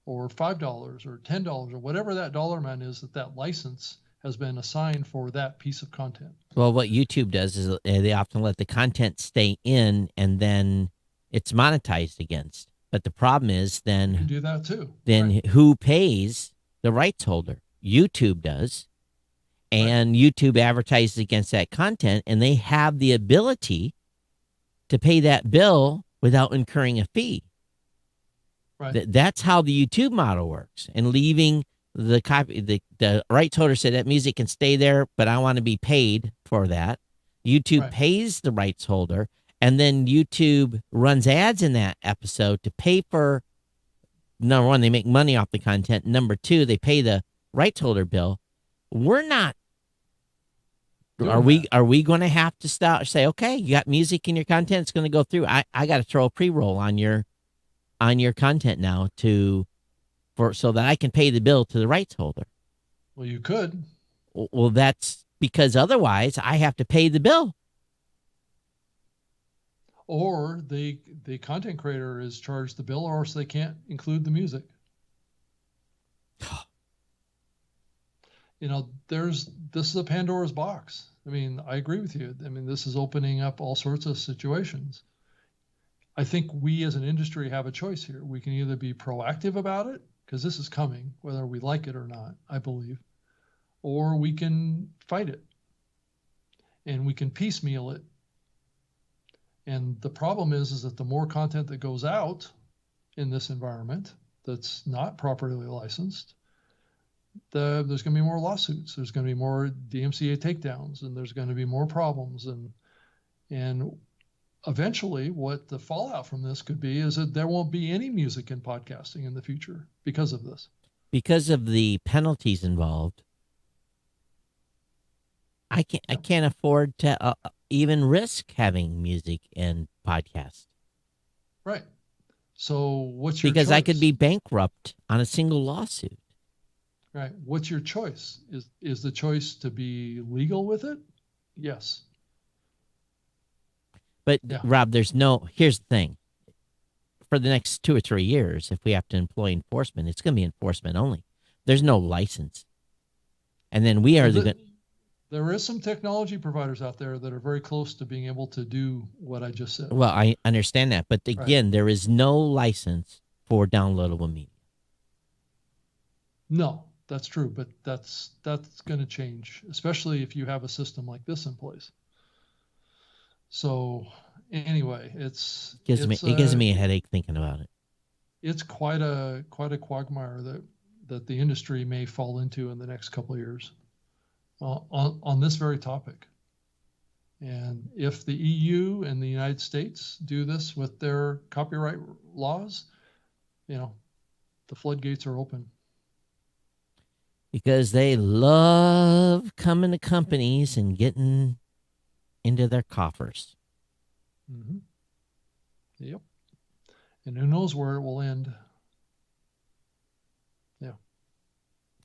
or $5 or $10 or whatever that dollar amount is that license has been assigned for that piece of content. Well, what YouTube does is they often let the content stay in and then it's monetized against. But the problem is You can then do that too. Right. who pays the rights holder? YouTube does. And YouTube advertises against that content, and they have the ability to pay that bill without incurring a fee. Right. That's how the YouTube model works. And leaving the copy, the rights holder said that music can stay there, but I want to be paid for that. YouTube Right. pays the rights holder, and then YouTube runs ads in that episode to pay for, number one, they make money off the content. Number two, they pay the rights holder bill. We're not. Are we going to have to say, okay, you got music in your content, it's going to go through. I got to throw a pre-roll on your content now so that I can pay the bill to the rights holder. Well, you could. Well, that's because otherwise I have to pay the bill. Or the content creator is charged the bill, or else they can't include the music. This is a Pandora's box. I mean, I agree with you. I mean, this is opening up all sorts of situations. I think we as an industry have a choice here. We can either be proactive about it, because this is coming, whether we like it or not, I believe, or we can fight it and we can piecemeal it. And the problem is that the more content that goes out in this environment that's not properly licensed, there's going to be more lawsuits. There's going to be more DMCA takedowns, and there's going to be more problems. And eventually, what the fallout from this could be is that there won't be any music in podcasting in the future because of this. Because of the penalties involved, I can't afford to even risk having music in podcast. Right. So what's your because choice? I could be bankrupt on a single lawsuit. Right. What's your choice? Is the choice to be legal with it? Yes. But Yeah. Rob, here's the thing. For the next 2 or 3 years, if we have to employ enforcement, it's going to be enforcement only. There's no license. And then we are There is some technology providers out there that are very close to being able to do what I just said. well, I understand that. But again, there is no license for downloadable media. No, that's true, but that's going to change, especially if you have a system like this in place. So anyway, it gives me a headache thinking about it. It's quite a quagmire that the industry may fall into in the next couple of years on this very topic. And if the EU and the United States do this with their copyright laws, the floodgates are open. Because they love coming to companies and getting into their coffers. Mm-hmm. Yep. And who knows where it will end. Yeah.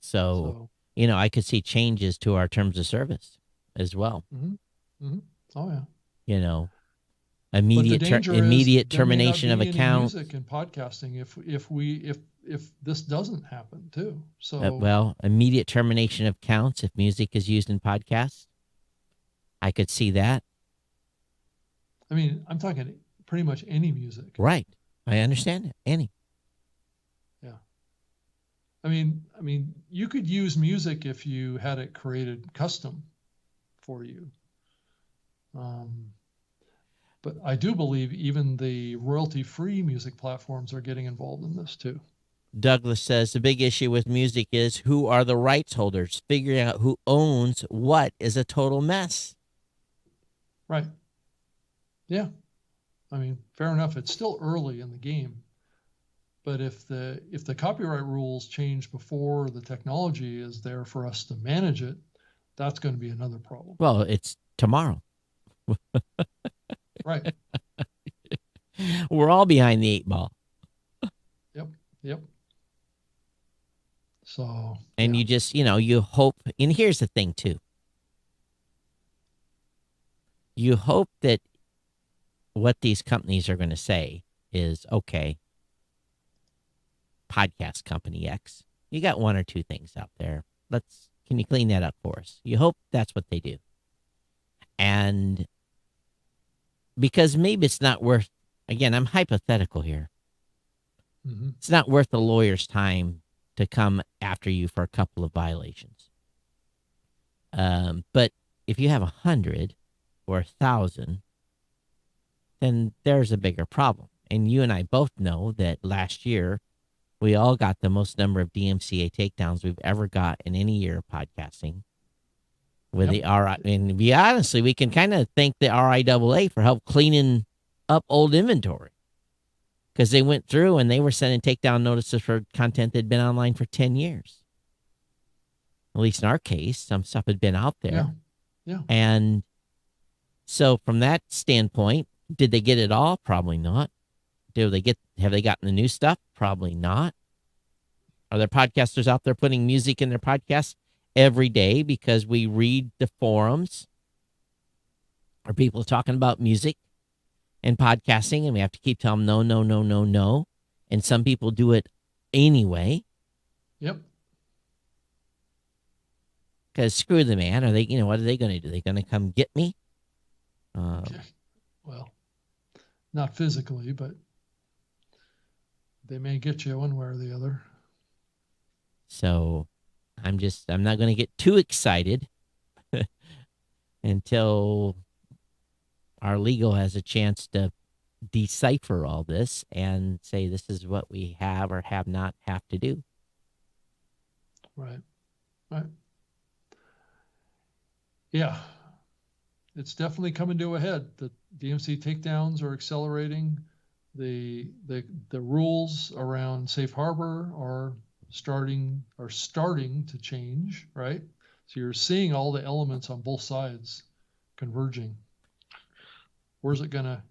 So I could see changes to our terms of service as well. Mm-hmm. Mm-hmm. Oh yeah. Immediate termination of accounts. Music and podcasting if this doesn't happen too. So immediate termination of accounts if music is used in podcasts. I could see that. I mean, I'm talking pretty much any music. Right. I understand it. Any. Yeah. I mean, you could use music if you had it created custom for you. But I do believe even the royalty-free music platforms are getting involved in this too. Douglas says the big issue with music is who are the rights holders. Figuring out who owns what is a total mess. Right. Yeah. I mean, fair enough. It's still early in the game. But if the copyright rules change before the technology is there for us to manage it, that's going to be another problem. Well, it's tomorrow. Right. We're all behind the 8 ball. Yep. So. And you just, you hope. And here's the thing too. you hope that what these companies are going to say is, okay, podcast company X, you got one or two things out there. Can you clean that up for us? You hope that's what they do. And because maybe it's not worth, again, I'm hypothetical here. Mm-hmm. It's not worth the lawyer's time to come after you for a couple of violations. But if you have 100 or 1,000, then there's a bigger problem. And you and I both know that last year, we all got the most number of DMCA takedowns we've ever got in any year of podcasting. With Yep. the RI, and be honestly, we can kind of thank the RIAA for help cleaning up old inventory, because they went through and they were sending takedown notices for content that'd been online for 10 years. At least in our case, some stuff had been out there. Yeah. And so from that standpoint, did they get it all? Probably not. Have they gotten the new stuff? Probably not. Are there podcasters out there putting music in their podcasts every day because we read the forums? Are people talking about music and podcasting and we have to keep telling them no? And some people do it anyway. Yep. Because screw the man. Are they, what are they going to do? Are they going to come get me? Well, not physically, but they may get you one way or the other. So I'm not going to get too excited until our legal has a chance to decipher all this and say this is what we have or have not have to do. Right. Yeah. It's definitely coming to a head. The DMC takedowns are accelerating. The rules around safe harbor are starting to change, right? So you're seeing all the elements on both sides converging. Where's it gonna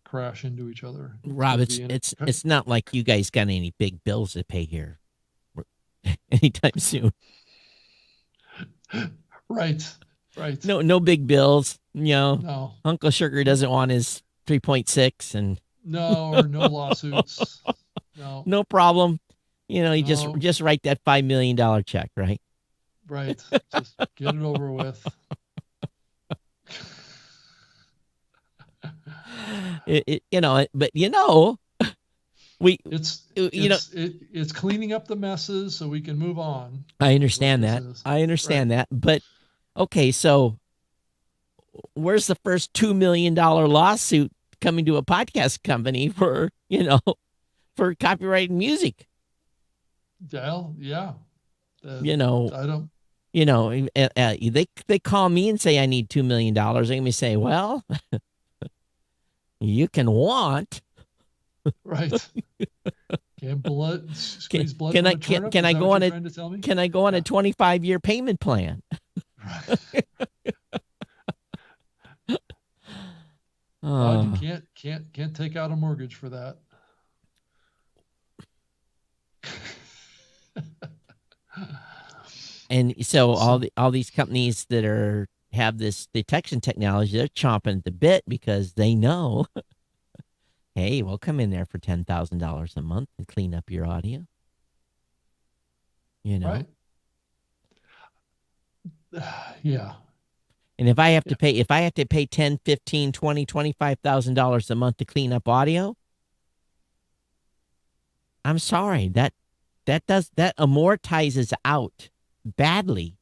crash into each other? Rob, it's not like you guys got any big bills to pay here anytime soon. Right. No big bills. No. Uncle Sugar doesn't want his 3.6 and No, or no lawsuits. no problem. You No. just write that $5 million check, right? Right. Just get it over with. It's cleaning up the messes so we can move on. I understand What that. this is. I understand that. But okay, so where's the first $2 million lawsuit coming to a podcast company for copyrighted music? Well, yeah. I don't. They call me and say I need $2 million. They're going to say, well, you can want. Right. Can squeeze blood can from I a turnip? can Is I that go what on you're a trying to tell me? can I go on a 25-year payment plan? Right. Oh. You can't take out a mortgage for that. And so all these companies that have this detection technology, they're chomping at the bit because they know, hey, we'll come in there for $10,000 a month and clean up your audio. Right. Yeah. And if I have to pay $10, $15, $20, $25,000 a month to clean up audio, I'm sorry, that amortizes out badly.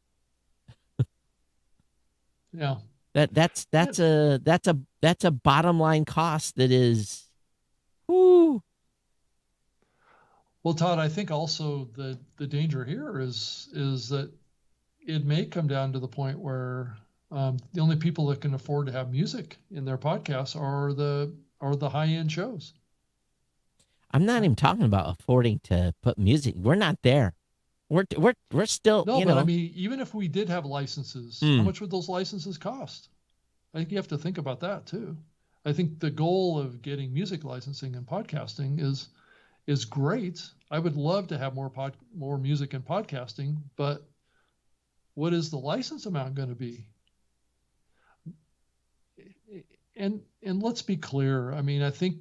Yeah. That's a bottom line cost that is, whoo. Well, Todd, I think also the danger here is that it may come down to the point where the only people that can afford to have music in their podcasts are the high-end shows. I'm not even talking about affording to put music. We're not there. We're still, No, but I mean, even if we did have licenses, how much would those licenses cost? I think you have to think about that too. I think the goal of getting music licensing and podcasting is great. I would love to have more music and podcasting, but what is the license amount going to be? And let's be clear. I mean, I think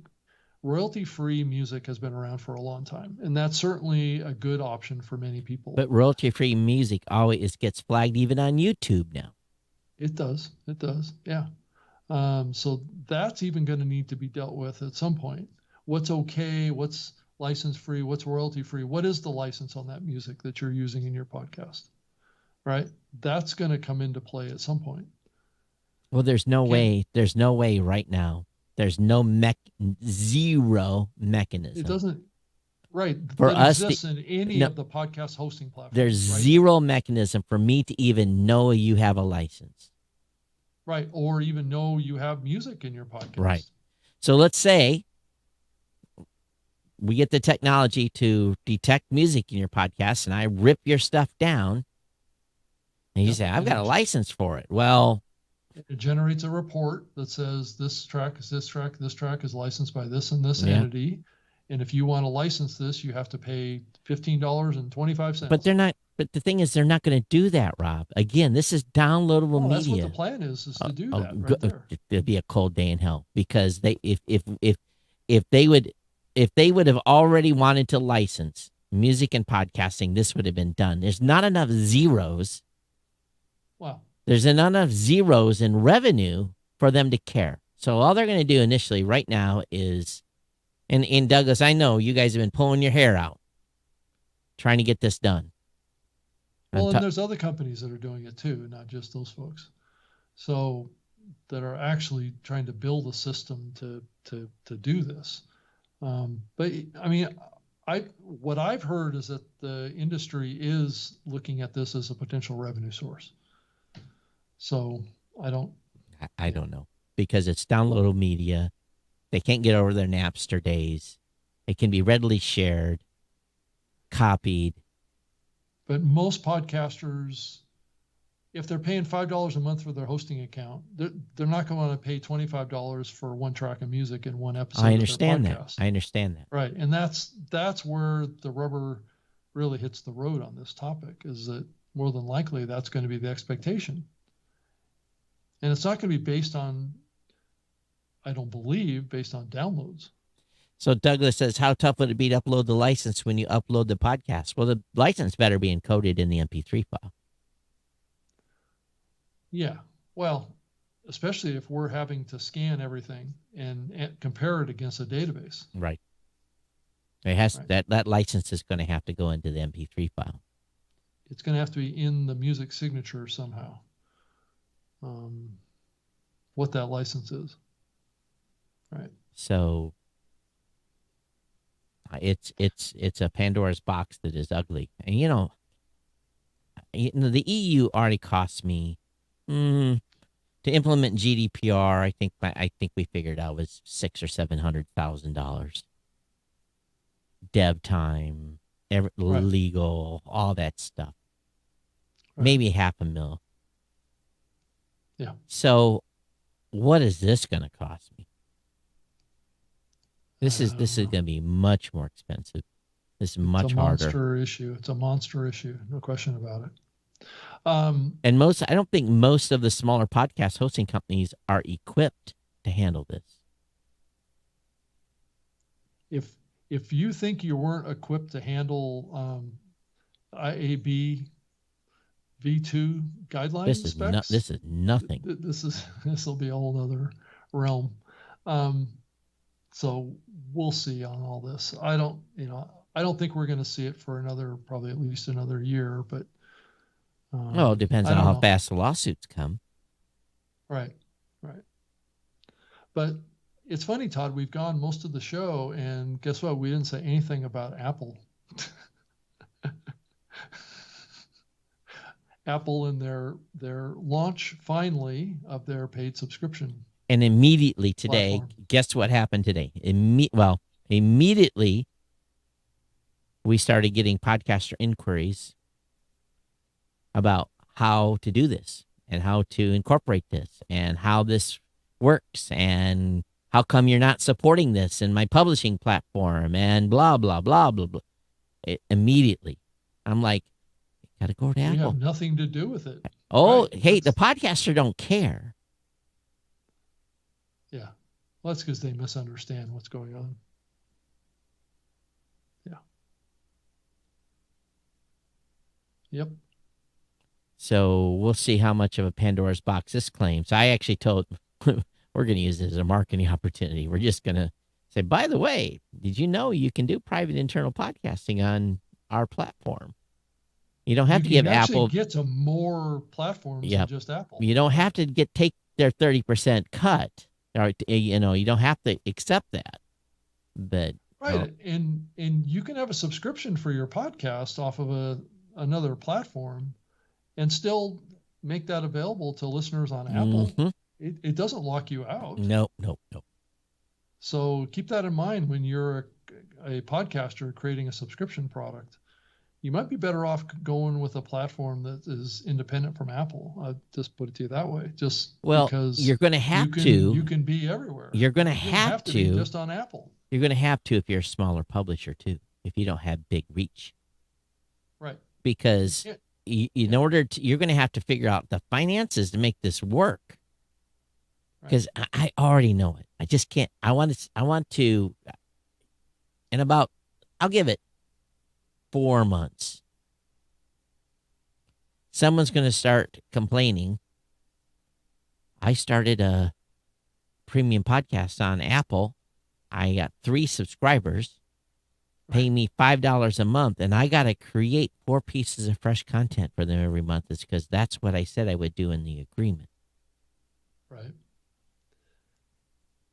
royalty-free music has been around for a long time, and that's certainly a good option for many people. But royalty-free music always gets flagged even on YouTube now. It does. It does. Yeah. So that's even going to need to be dealt with at some point. What's okay? What's license-free? What's royalty-free? What is the license on that music that you're using in your podcast? Right? That's going to come into play at some point. Well, there's no way right now. There's zero mechanism. It doesn't, right? For that us to- exists in any no, of the podcast hosting platforms. There's right? zero mechanism for me to even know you have a license. Right. Or even know you have music in your podcast. Right. So let's say we get the technology to detect music in your podcast and I rip your stuff down and you Yep. say, I've got a license for it. Well, It generates a report that says this track is this track is licensed by this and this Yeah. entity. And if you want to license this, you have to pay $15.25. but they're not. But the thing is, they're not going to do that, Rob. Again, this is downloadable That's what media. the plan is to do Oh, that right there. It'd be a cold day in hell because they if they would have already wanted to license music and podcasting, this would have been done. There's not enough zeros. Wow. There's not enough zeros in revenue for them to care. So all they're going to do initially right now is, and Douglas, I know you guys have been pulling your hair out trying to get this done. Well, I'm and there's other companies that are doing it too, not just those folks. So that are actually trying to build a system to do this. But I mean, what I've heard is that the industry is looking at this as a potential revenue source. So I don't know because it's downloadable media. They can't get over their Napster days. It can be readily shared, copied. But most podcasters, if they're paying $5 a month for their hosting account, they're not going to pay $25 for one track of music in one episode. I understand of their that. podcast. I understand that. Right, and that's where the rubber really hits the road on this topic. Is that more than likely that's going to be the expectation, and it's not going to be based on, I don't believe, based on downloads. So Douglas says, how tough would it be to upload the license when you upload the podcast? Well, the license better be encoded in the MP3 file. Yeah, well, especially if we're having to scan everything and compare it against a database. Right. It has Right. that license is going to have to go into the MP3 file. It's going to have to be in the music signature somehow. What that license is. Right. So it's a Pandora's box that is ugly. And the EU already cost me to implement GDPR. I think we figured out was $600,000 or $700,000. Dev time, legal, all that stuff. Right. Maybe $500,000. Yeah. So, what is this going to cost me? This is going to be much more expensive. This is much it's a harder. monster issue. It's a monster issue. No question about it. And I don't think most of the smaller podcast hosting companies are equipped to handle this. If you think you weren't equipped to handle IAB V2 guidelines This is specs, this is nothing. This will be a whole other realm. So we'll see on all this. I don't think we're going to see it for probably at least another year, but Well, it depends I on don't how know. fast the lawsuits come. Right. But it's funny, Todd, we've gone most of the show, and guess what? We didn't say anything about Apple. Apple and their launch finally of their paid subscription. And immediately today, Platform. guess what happened today? Immediately, we started getting podcaster inquiries about how to do this and how to incorporate this and how this works and how come you're not supporting this in my publishing platform and blah, blah, blah, blah, blah. Immediately. I'm like, got to go to We Apple. have nothing to do with it. Oh, Right. hey, the podcaster don't care. Yeah. Well, that's because they misunderstand what's going on. Yeah. Yep. So we'll see how much of a Pandora's box this claims. I actually told we're going to use it as a marketing opportunity. We're just going to say, by the way, did you know you can do private internal podcasting on our platform? You don't have to give can actually Apple. get to more platforms Yep. than just Apple. You don't have to take their 30% cut. Or, you know, you don't have to accept that. But Right. And you can have a subscription for your podcast off of another platform and still make that available to listeners on Apple. Mhm. It doesn't lock you out. No. So keep that in mind when you're a podcaster creating a subscription product. You might be better off going with a platform that is independent from Apple. I'll just put it to you that way. Because you're going to have you can be everywhere. You're going to You don't have to be just on Apple. You're going to have to if you're a smaller publisher too, if you don't have big reach. Right. Because in order to, you're going to have to figure out the finances to make this work. Because I already know it. I just can't. I want to, in about, I'll give it 4 months. Someone's going to start complaining. I started a premium podcast on Apple. I got 3 subscribers, pay me $5 a month, and I got to create 4 pieces of fresh content for them every month. It's because that's what I said I would do in the agreement. Right.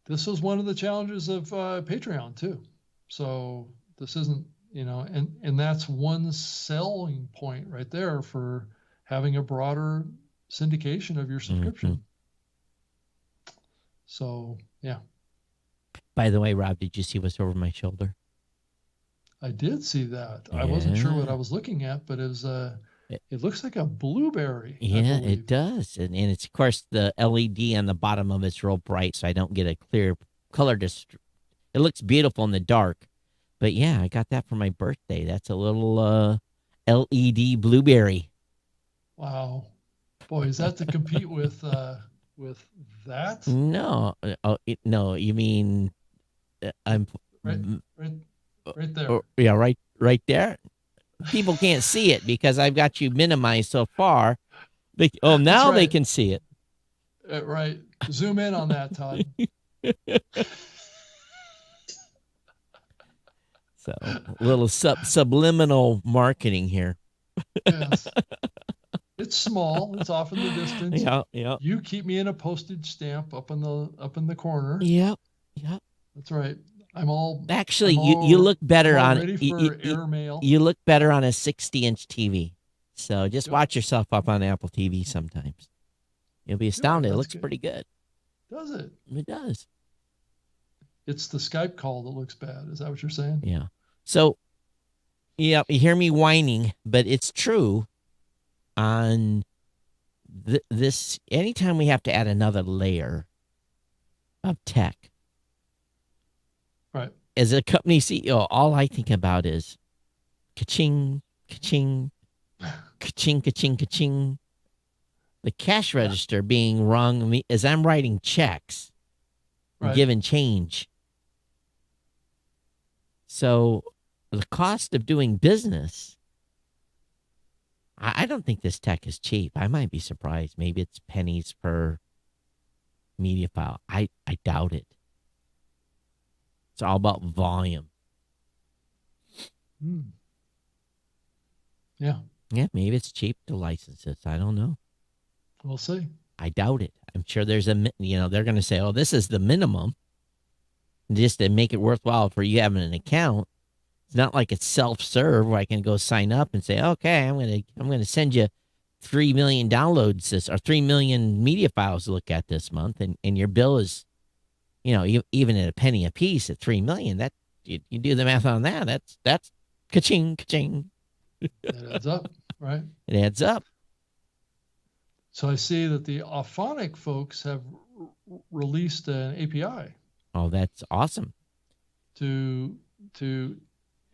This was one of the challenges of Patreon too. So this isn't, and that's one selling point right there for having a broader syndication of your subscription. Mm-hmm. So, yeah. By the way, Rob, did you see what's over my shoulder? I did see that. Yeah. I wasn't sure what I was looking at, but it looks like a blueberry. Yeah, it does. And it's, of course, the LED on the bottom of it's real bright, so I don't get a clear color. It looks beautiful in the dark. But, yeah, I got that for my birthday. That's a little LED blueberry. Wow. Boy, is that to compete with that? No. No, you mean I'm... Right there. Yeah, right there. People can't see it because I've got you minimized so far. Now they can see it. Right. Zoom in on that, Todd. So a little subliminal marketing here. Yes. It's small. It's off in the distance. Yeah. You keep me in a postage stamp up in the corner. Yep. That's right. You look better on ready for airmail. You look better on a 60-inch TV. So just watch yourself up on Apple TV sometimes. You'll be astounded. It looks pretty good. Does it? It does. It's the Skype call that looks bad. Is that what you're saying? Yeah. So, yeah, you hear me whining, but it's true. On this, anytime we have to add another layer of tech, right? As a company CEO, all I think about is ka-ching, ka-ching, ka-ching, ka-ching, ka-ching. The cash register being rung as I'm writing checks, and giving change. So the cost of doing business, I don't think this tech is cheap. I might be surprised. Maybe it's pennies per media file. I doubt it. It's all about volume. Yeah. Yeah, maybe it's cheap to license this. I don't know. We'll see. I doubt it. I'm sure there's they're going to say, oh, this is the minimum. Just to make it worthwhile for you having an account. It's not like it's self-serve where I can go sign up and say, okay, I'm gonna send you 3 million downloads or 3 million media files to look at this month, and your bill is, even at a penny a piece at 3 million. That you do the math on that. That's ka-ching, ka-ching. It adds up, right? It adds up. So I see that the Auphonic folks have released an API. Oh, that's awesome. To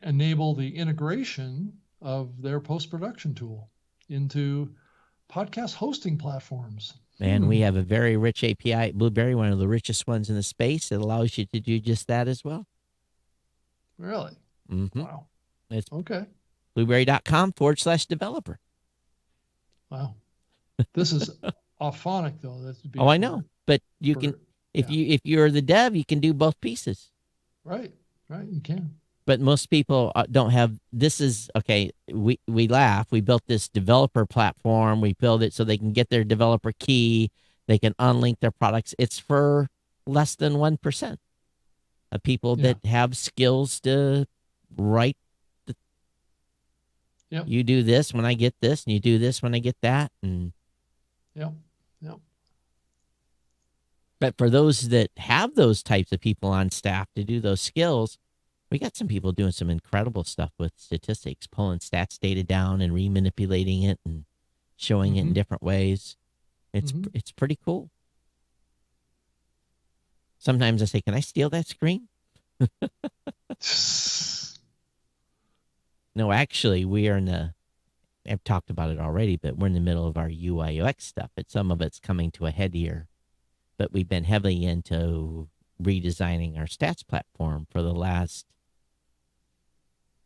enable the integration of their post-production tool into podcast hosting platforms. And we have a very rich API at Blueberry, one of the richest ones in the space. It allows you to do just that as well. Really? Mm-hmm. Wow. It's Okay. blueberry.com/developer. Wow. This is Auphonic though. That's to be Oh, I know. But you can, if you're the dev, you can do both pieces. Right. You can. But most people don't have. This is okay. We laugh. We built this developer platform. We build it so they can get their developer key. They can unlink their products. It's for less than 1% of people that have skills to write. Yep. You do this when I get this, and you do this when I get that, and Yep. but for those that have those types of people on staff to do those skills, we got some people doing some incredible stuff with statistics, pulling stats data down and remanipulating it and showing it in different ways. It's pretty cool. Sometimes I say, "Can I steal that screen?" No, actually, we are in the. I've talked about it already, but we're in the middle of our UI UX stuff. But some of it's coming to a head here. But we've been heavily into redesigning our stats platform for the last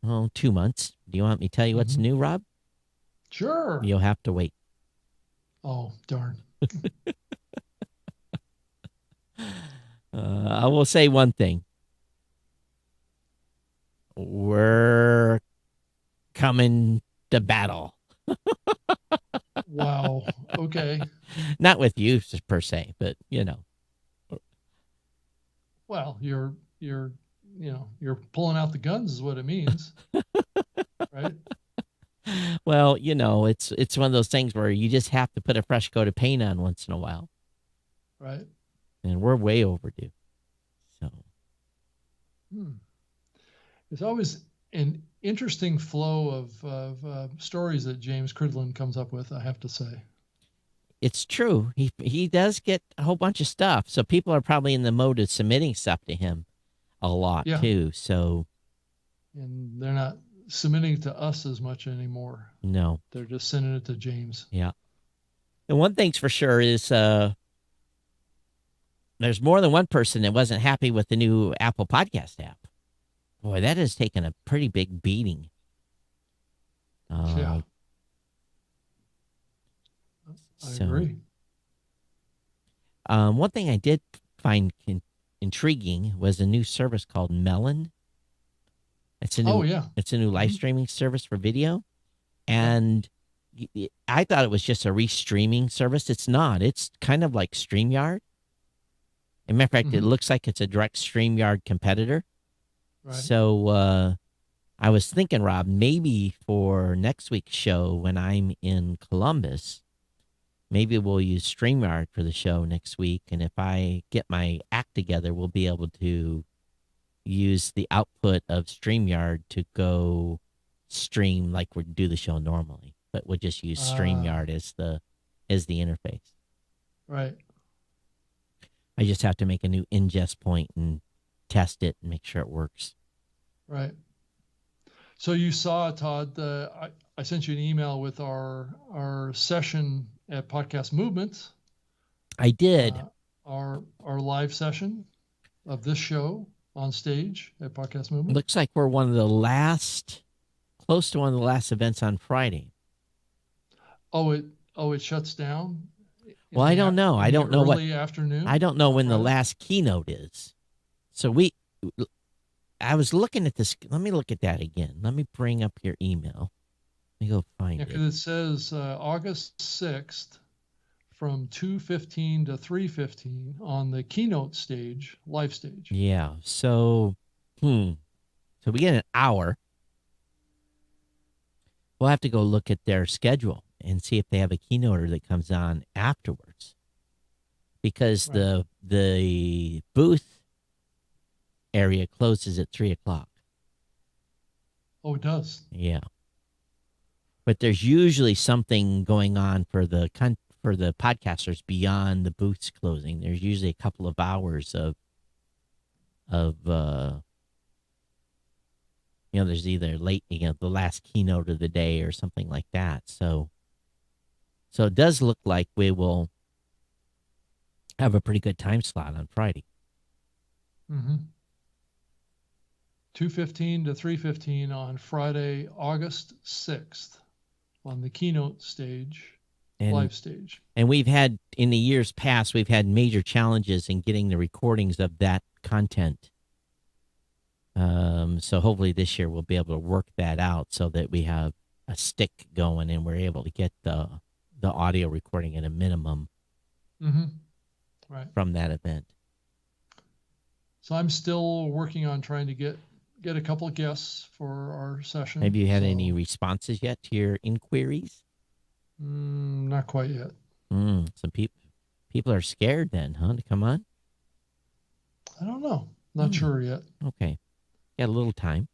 2 months. Do you want me to tell you what's new, Rob? Sure. You'll have to wait. Oh, darn. I will say one thing. We're coming to battle. Wow. Okay. Not with you per se, but Well, you're pulling out the guns is what it means. Right? Well, it's one of those things where you just have to put a fresh coat of paint on once in a while. Right. And we're way overdue. So There's always an interesting flow of stories that James Cridland comes up with, I have to say. it's true. He does get a whole bunch of stuff. So people are probably in the mode of submitting stuff to him a lot too. So And they're not submitting to us as much anymore. no. They're just sending it to James. Yeah. And one thing's for sure is there's more than one person that wasn't happy with the new Apple Podcast app. Boy, that has taken a pretty big beating. I agree. One thing I did find intriguing was a new service called Melon. It's a new, It's a new live streaming service for video, and I thought it was just a restreaming service. It's not. It's kind of like StreamYard. As a matter of fact, it looks like it's a direct StreamYard competitor. Right. So I was thinking, Rob, maybe for next week's show when I'm in Columbus, maybe we'll use StreamYard for the show next week. And if I get my act together, we'll be able to use the output of StreamYard to go stream like we do the show normally. But we'll just use StreamYard as the interface. Right. I just have to make a new ingest point and test it and make sure it works. Right. So you saw, Todd, I sent you an email with our session at Podcast Movement. I did. Our live session of this show on stage at Podcast Movement. Looks like we're close to one of the last events on Friday. Oh, it shuts down? Well, I don't know. I don't know what early afternoon. I don't know when the last keynote is. So I was looking at this. Let me look at that again. Let me bring up your email. Let me go find it. Because it says August 6th from 2:15 to 3:15 on the keynote stage, live stage. Yeah. So, so we get an hour. We'll have to go look at their schedule and see if they have a keynoter that comes on afterwards. Because the booth area closes at 3:00. Oh, it does. Yeah. But there's usually something going on for the podcasters beyond the booths closing. There's usually a couple of hours of there's either the last keynote of the day or something like that. So it does look like we will have a pretty good time slot on Friday. Mm-hmm. 2:15 to 3:15 on Friday, August 6th on the keynote stage, And live stage. And we've had, in the years past, we've had major challenges in getting the recordings of that content. So hopefully this year we'll be able to work that out so that we have a stick going and we're able to get the audio recording at a minimum Mm-hmm. Right. from that event. So I'm still working on trying to get a couple of guests for our session. Have you had So, any responses yet to your inquiries? not quite yet. Some people are scared then, huh, to come on? I don't know. Not sure yet. Okay. Got a little time.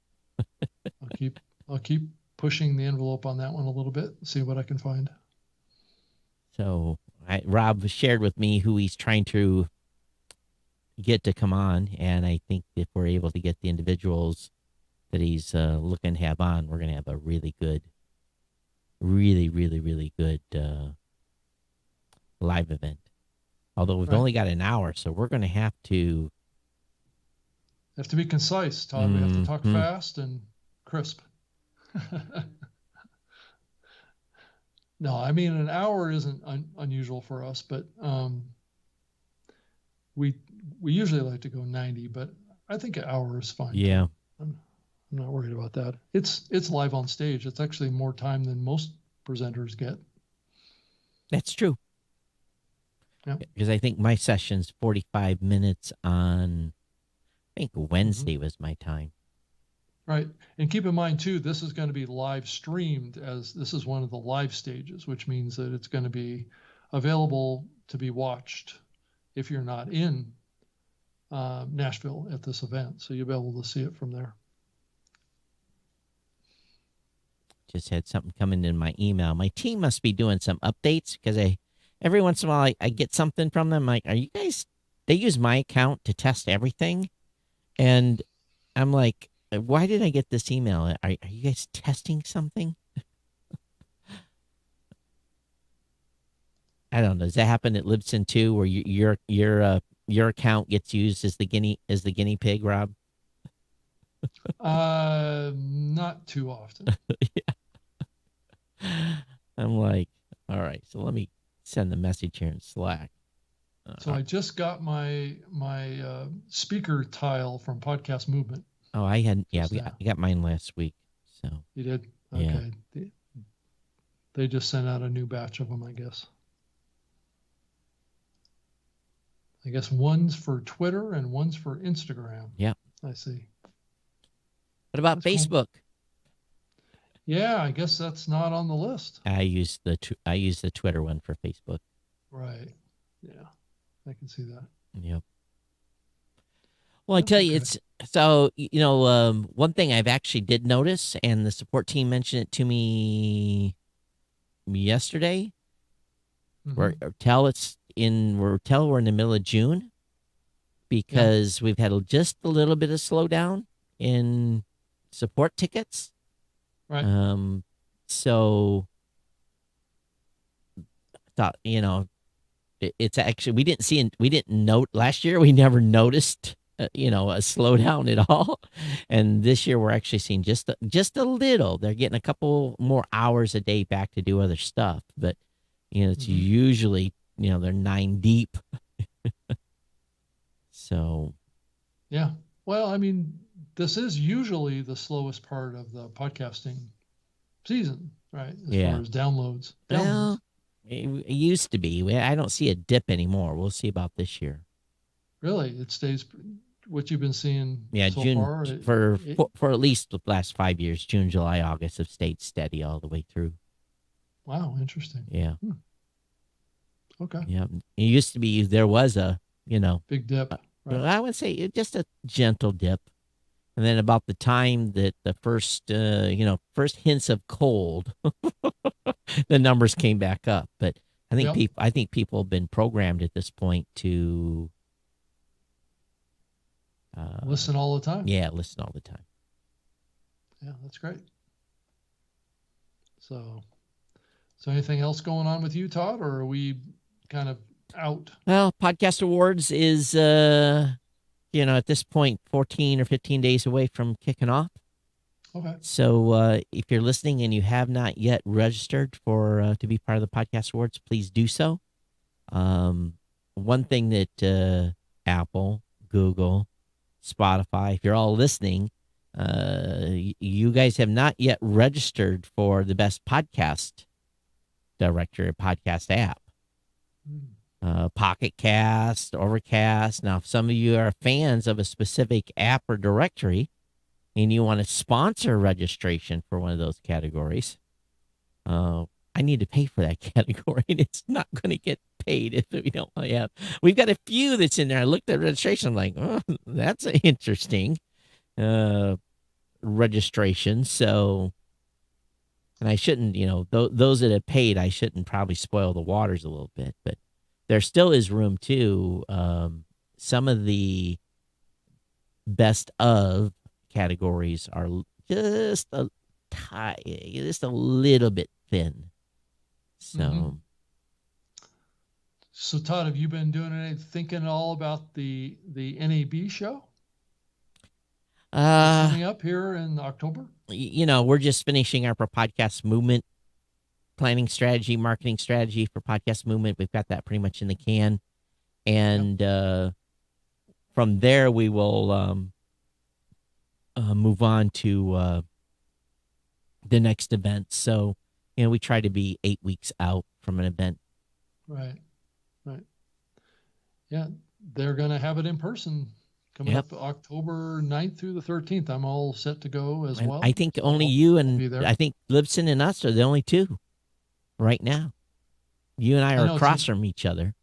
I'll keep pushing the envelope on that one a little bit, see what I can find. So Rob shared with me who he's trying to get to come on, and I think if we're able to get the individuals that he's looking to have on, we're going to have a really good, really, really, really good live event. Although we've Right. only got an hour, so we're going to have to... Have to be concise, Todd. We have to talk fast and crisp. No, I mean, an hour isn't unusual for us, but we usually like to go 90, but I think an hour is fine. Yeah. I'm not worried about that. It's live on stage. It's actually more time than most presenters get. That's true. Yep. Because I think my session's 45 minutes on, I think Wednesday was my time. Right. And keep in mind, too, this is going to be live streamed, as this is one of the live stages, which means that it's going to be available to be watched if you're not in Nashville at this event. So you'll be able to see it from there. Just had something coming in my email. My team must be doing some updates because every once in a while I get something from them. Like, are you guys, they use my account to test everything. And I'm like, why did I get this email? Are you guys testing something? I don't know. Does that happen at Libsyn too, where your account gets used as the guinea pig, Rob? Not too often. I'm like, all right. So let me send the message here in Slack. So I just got my speaker tile from Podcast Movement. Oh, I had, yeah, Just I got mine last week. So You did? Yeah. Okay. They just sent out a new batch of them, I guess. I guess one's for Twitter and one's for Instagram. Yep. I see. what about That's cool. Facebook? Yeah, I guess that's not on the list. I use the Twitter one for Facebook. Right. Yeah, I can see that. Yep. Well, I That's tell you, okay. it's so, one thing I've actually did notice, and the support team mentioned it to me yesterday. Mhm. We're in the middle of June because we've had just a little bit of slowdown in support tickets. Right. So thought, it's actually, we didn't note last year. We never noticed, a slowdown at all. And this year we're actually seeing just a little. They're getting a couple more hours a day back to do other stuff, but it's Mhm. usually, they're 9 deep. So Yeah. Well, I mean, this is usually the slowest part of the podcasting season, right? As Yeah. far as downloads. well, it used to be. I don't see a dip anymore. We'll see about this year. Really, it stays. What you've been seeing Yeah, so June far, for at least the last 5 years, June, July, August have stayed steady all the way through. wow, interesting. Yeah, Okay, yeah. It used to be there was a, big dip. Right. I would say just a gentle dip, and then about the time that the first hints of cold, the numbers came back up. But I think Yep. people have been programmed at this point to Listen all the time. yeah, listen all the time. Yeah, that's great. So anything else going on with you, Todd, or are we kind of out? Well, Podcast Awards is, at this point, 14 or 15 days away from kicking off. Okay. So if you're listening and you have not yet registered for to be part of the Podcast Awards, please do so. One thing that Apple, Google, Spotify, if you're all listening, you guys have not yet registered for the best podcast directory, podcast app. Pocket Cast, Overcast. Now, if some of you are fans of a specific app or directory and you want to sponsor registration for one of those categories, I need to pay for that category, and it's not going to get paid if we don't have. We've got a few that's in there. I looked at registration, I'm like, oh, that's interesting registration. So, and I shouldn't, those that have paid, I shouldn't probably spoil the waters a little bit, but there still is room too. Some of the best of categories are just a little bit thin. So, So Todd, have you been thinking at all about the NAB show coming up here in October? We're just finishing up our podcast movement planning strategy, marketing strategy for podcast movement. We've got that pretty much in the can. And from there, we will move on to the next event. So, we try to be 8 weeks out from an event. Right. Yeah, they're going to have it in person coming up October 9th through the 13th. I'm all set to go as well. I think only you and be there. I think Libsyn and us are the only two right now. You and I are across from each other.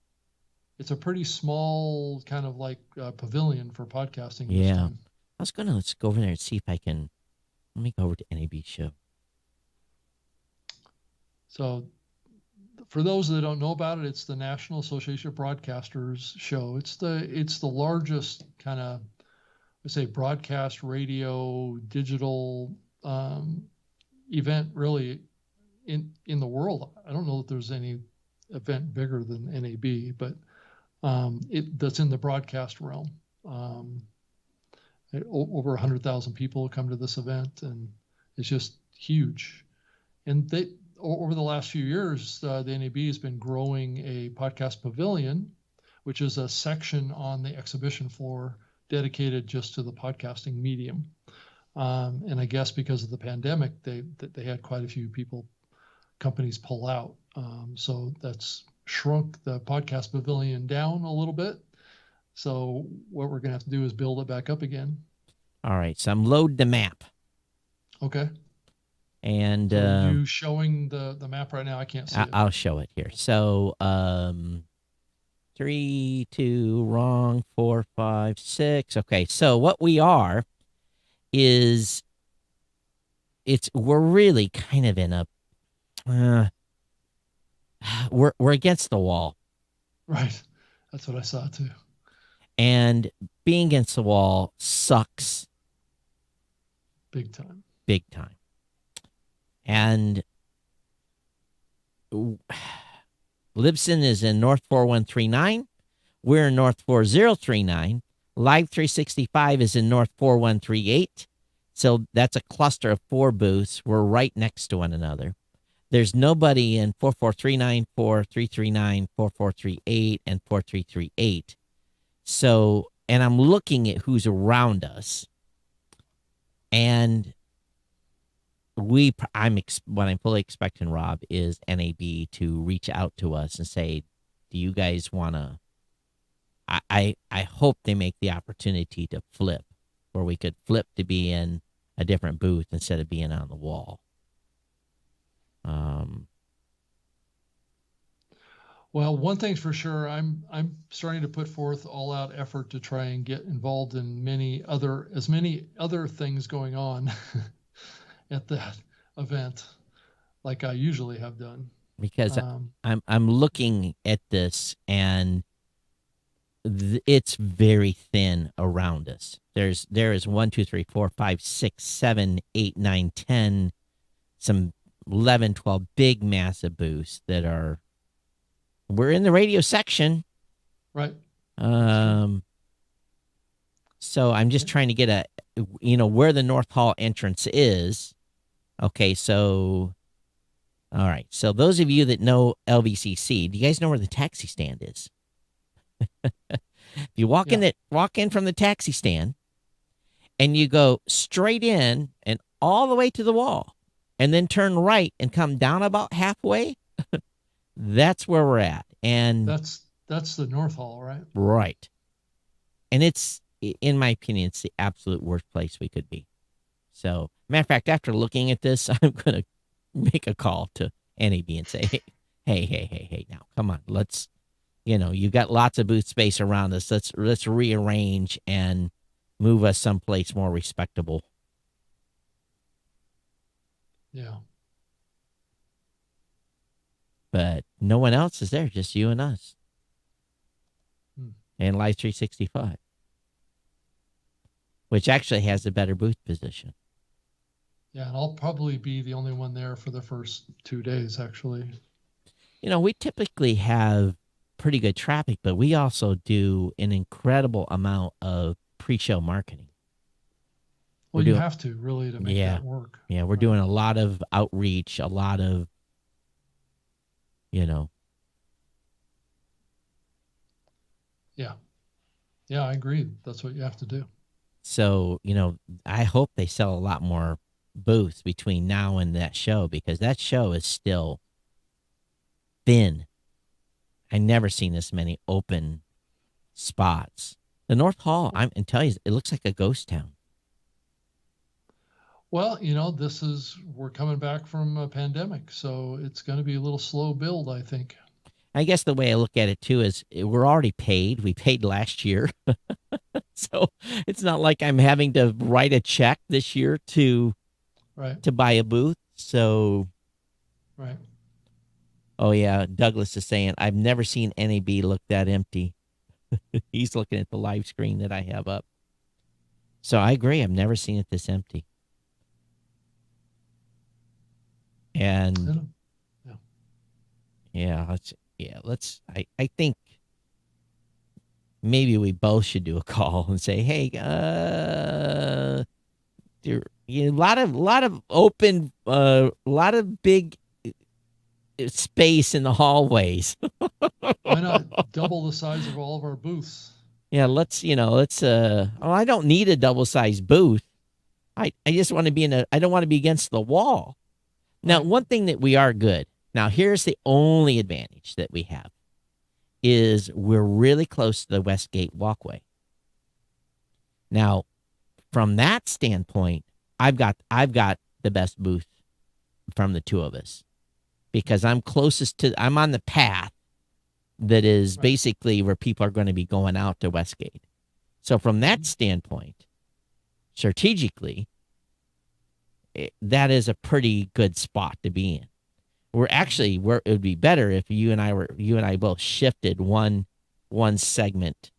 It's a pretty small kind of like pavilion for podcasting. Yeah. This time. Let's go over there and see if I can. Let me go over to NAB show. So for those that don't know about it, it's the National Association of Broadcasters show. It's the largest kind of, broadcast, radio, digital event really in the world. I don't know if there's any event bigger than NAB, but that's in the broadcast realm. Over 100,000 people come to this event, and it's just huge. And over the last few years, the NAB has been growing a podcast pavilion, which is a section on the exhibition floor dedicated just to the podcasting medium. And I guess because of the pandemic, they had quite a few companies pull out. So that's shrunk the podcast pavilion down a little bit. So what we're going to have to do is build it back up again. All right. So I'm load the map. Okay. And so are you showing the map right now? I can't see it. I'll show it here. So 3, 2, wrong, 4, 5, 6. Okay. So what we are is we're really kind of in a we're against the wall. Right. That's what I saw too. And being against the wall sucks. Big time. Big time. And Libsyn is in North 4139. We're in North 4039. Live 365 is in North 4138. So that's a cluster of 4 booths. We're right next to one another. There's nobody in 4439, 4339, 4438, and 4338. So, and I'm looking at who's around us. And what I'm fully expecting, Rob, is NAB to reach out to us and say, do you guys want to, I hope they make the opportunity to flip, where we could flip to be in a different booth instead of being on the wall. Well, one thing's for sure, I'm starting to put forth all-out effort to try and get involved in as many other things going on at that event, like I usually have done. Because I'm looking at this, and it's very thin around us. There is 1, 2, 3, 4, 5, 6, 7, 8, 9, 10, some 11, 12 big massive booths that are we're in the radio section. Right. So I'm just trying to get where the North Hall entrance is. Okay, so, all right. So those of you that know LVCC, do you guys know where the taxi stand is? If you walk in from the taxi stand, and you go straight in and all the way to the wall, and then turn right and come down about halfway, that's where we're at. And That's the North Hall, right? right. And it's, in my opinion, it's the absolute worst place we could be. So, matter of fact, after looking at this, I'm going to make a call to NAB and say, hey, now, come on, let's, you've got lots of booth space around us. Let's rearrange and move us someplace more respectable. Yeah. But no one else is there, just you and us. And Live 365, which actually has a better booth position. Yeah, and I'll probably be the only one there for the first 2 days, actually. We typically have pretty good traffic, but we also do an incredible amount of pre-show marketing. Well, you have to really to make that work. Yeah, we're doing a lot of outreach, a lot of, Yeah. Yeah, I agree. That's what you have to do. So, I hope they sell a lot more booths between now and that show, because that show is still thin. I never seen this many open spots. The North Hall, I'm tell you, it looks like a ghost town. Well, we're coming back from a pandemic, so it's going to be a little slow build, I think. I guess the way I look at it too is we're already paid. We paid last year. So it's not like I'm having to write a check this year to buy a booth. So, right. Oh yeah, Douglas is saying, I've never seen NAB look that empty. He's looking at the live screen that I have up. So I agree. I've never seen it this empty. And I think maybe we both should do a call and say, hey, there, a lot of open, a lot of big space in the hallways. Why not double the size of all of our booths? Yeah, I don't need a double-sized booth. I just want to be I don't want to be against the wall. Now, one thing that we are good. Now, here's the only advantage that we have is we're really close to the Westgate walkway. Now, from that standpoint, I've got the best booth from the two of us, because I'm on the path that is basically where people are going to be going out to Westgate. So from that standpoint, strategically, that is a pretty good spot to be in. It would be better if you and I both shifted one segment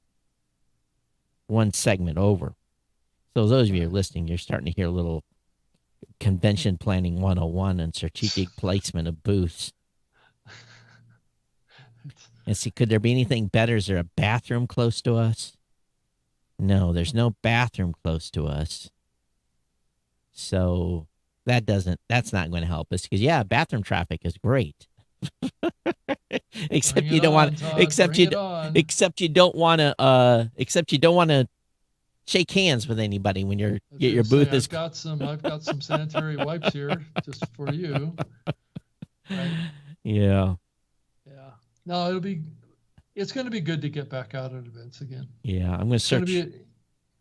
over. So those of you who are listening, you're starting to hear a little convention planning 101 and strategic placement of booths. And see, could there be anything better? Is there a bathroom close to us? No, there's no bathroom close to us. So that's not going to help us, because bathroom traffic is great. except you don't want to shake hands with anybody when your booth is. I've got some sanitary wipes here just for you. Right? Yeah. Yeah. No, it's going to be good to get back out at events again. Yeah, I'm going to search.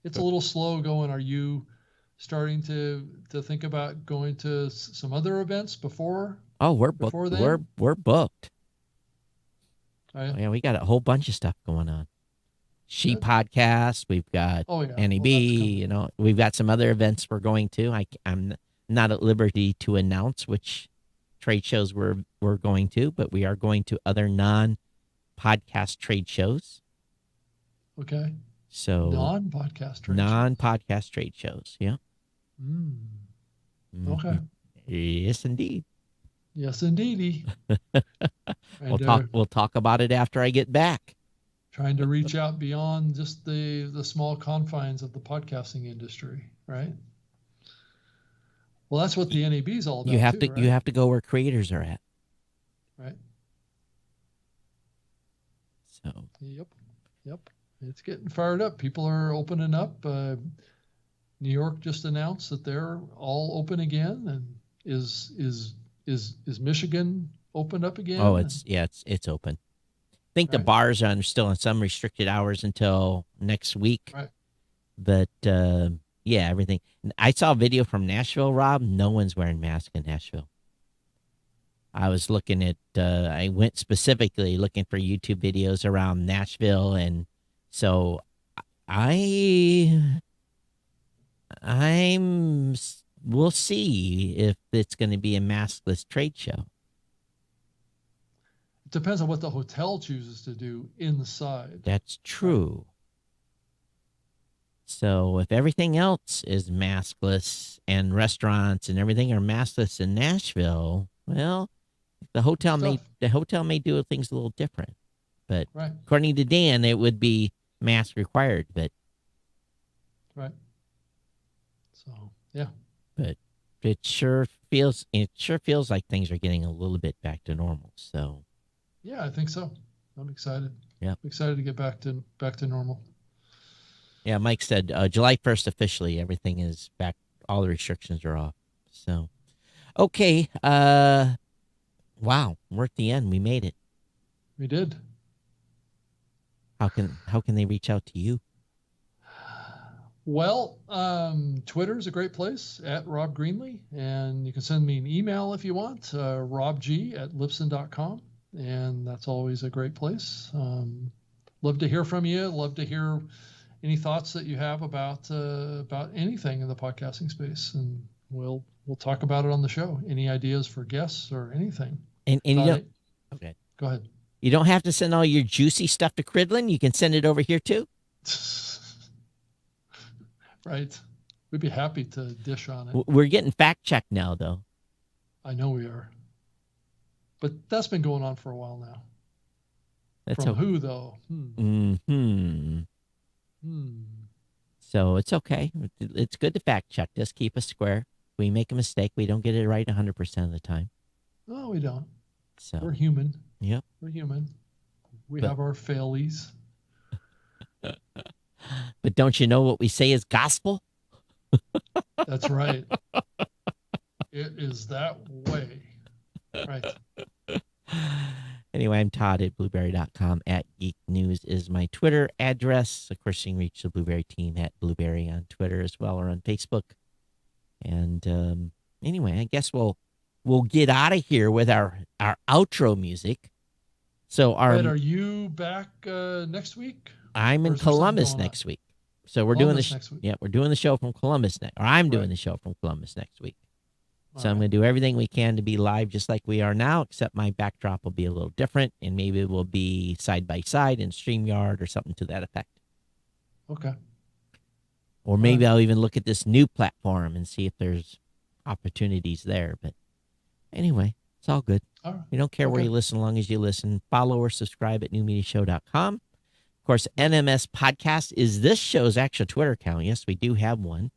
It's a little slow going. Are you starting to think about going to some other events before? Oh, we're booked. We're booked. Oh, yeah? Yeah, we got a whole bunch of stuff going on. She podcast. We've got NAB. Well, we've got some other events we're going to. I'm not at liberty to announce which trade shows we're going to, but we are going to other non-podcast trade shows. Okay. So non-podcast trade shows. Yeah. Okay. Yes, indeed. Yes, indeedy. We'll talk about it after I get back. Trying to reach out beyond just the small confines of the podcasting industry, right? Well, that's what the NAB is all about. You have too, to right? you have to go where creators are at. Right. So Yep. It's getting fired up. People are opening up. New York just announced that they're all open again, and is Michigan opened up again? oh, it's open. I think the Right. bars are still on some restricted hours until next week. Right. But yeah, everything. I saw a video from Nashville, Rob. No one's wearing masks in Nashville. I was looking at. I went specifically looking for YouTube videos around Nashville, and so we'll see if it's going to be a maskless trade show. It depends on what the hotel chooses to do inside. That's true. So if everything else is maskless and restaurants and everything are maskless in Nashville, well, the hotel may do things a little different. But Right. according to Dan, it would be mask required. But Right. So yeah. it sure feels like things are getting a little bit back to normal. So Yeah, I think so. I'm excited. Yep. I'm excited to get back to normal. yeah, Mike said July 1st officially everything is back. All the restrictions are off. So okay, wow, we're at the end. We made it. We did. How can they reach out to you? Well, Twitter is a great place at Rob Greenlee, and you can send me an email if you want, robg@libsyn.com, and that's always a great place. Love to hear from you. Love to hear any thoughts that you have about anything in the podcasting space, and we'll talk about it on the show. Any ideas for guests or anything? And you don't okay. Go ahead. You don't have to send all your juicy stuff to Cridlin. You can send it over here too. Right. We'd be happy to dish on it. We're getting fact checked now, though. I know we are. But that's been going on for a while now. That's From okay. who, though? So it's okay. It's good to fact check. Just keep us square. We make a mistake. We don't get it right 100% of the time. No, we don't. So We're human. Yep. We're human. We But- have our failies. But don't you know what we say is gospel? That's right. It is that way. Right. Anyway, I'm Todd at blueberry.com. At Geek News is my Twitter address. Of course, you can reach the Blueberry team at Blueberry on Twitter as well, or on Facebook. And anyway, I guess we'll get out of here with our outro music. So Ed, are you back next week? I'm or in is there something Columbus going on? next week. So we're doing Columbus the next week. yeah, we're doing the show from Columbus next, or I'm doing Right. the show from Columbus next week. All So I'm right. going to do everything we can to be live just like we are now, except my backdrop will be a little different, and maybe it will be side by side in StreamYard or something to that effect. Okay. Or maybe I'll even look at this new platform and see if there's opportunities there. But anyway, it's all good. All right. We don't care where Okay. you listen, as long as you listen. Follow or subscribe at newmediashow.com. Of course, NMS Podcast is this show's actual Twitter account. Yes, we do have one.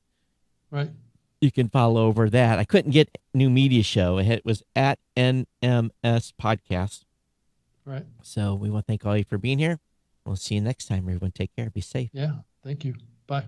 Right. You can follow over that. I couldn't get New Media Show. It was at NMS Podcast. Right. So we want to thank all of you for being here. We'll see you next time, everyone. Take care. Be safe. Yeah. Thank you. Bye.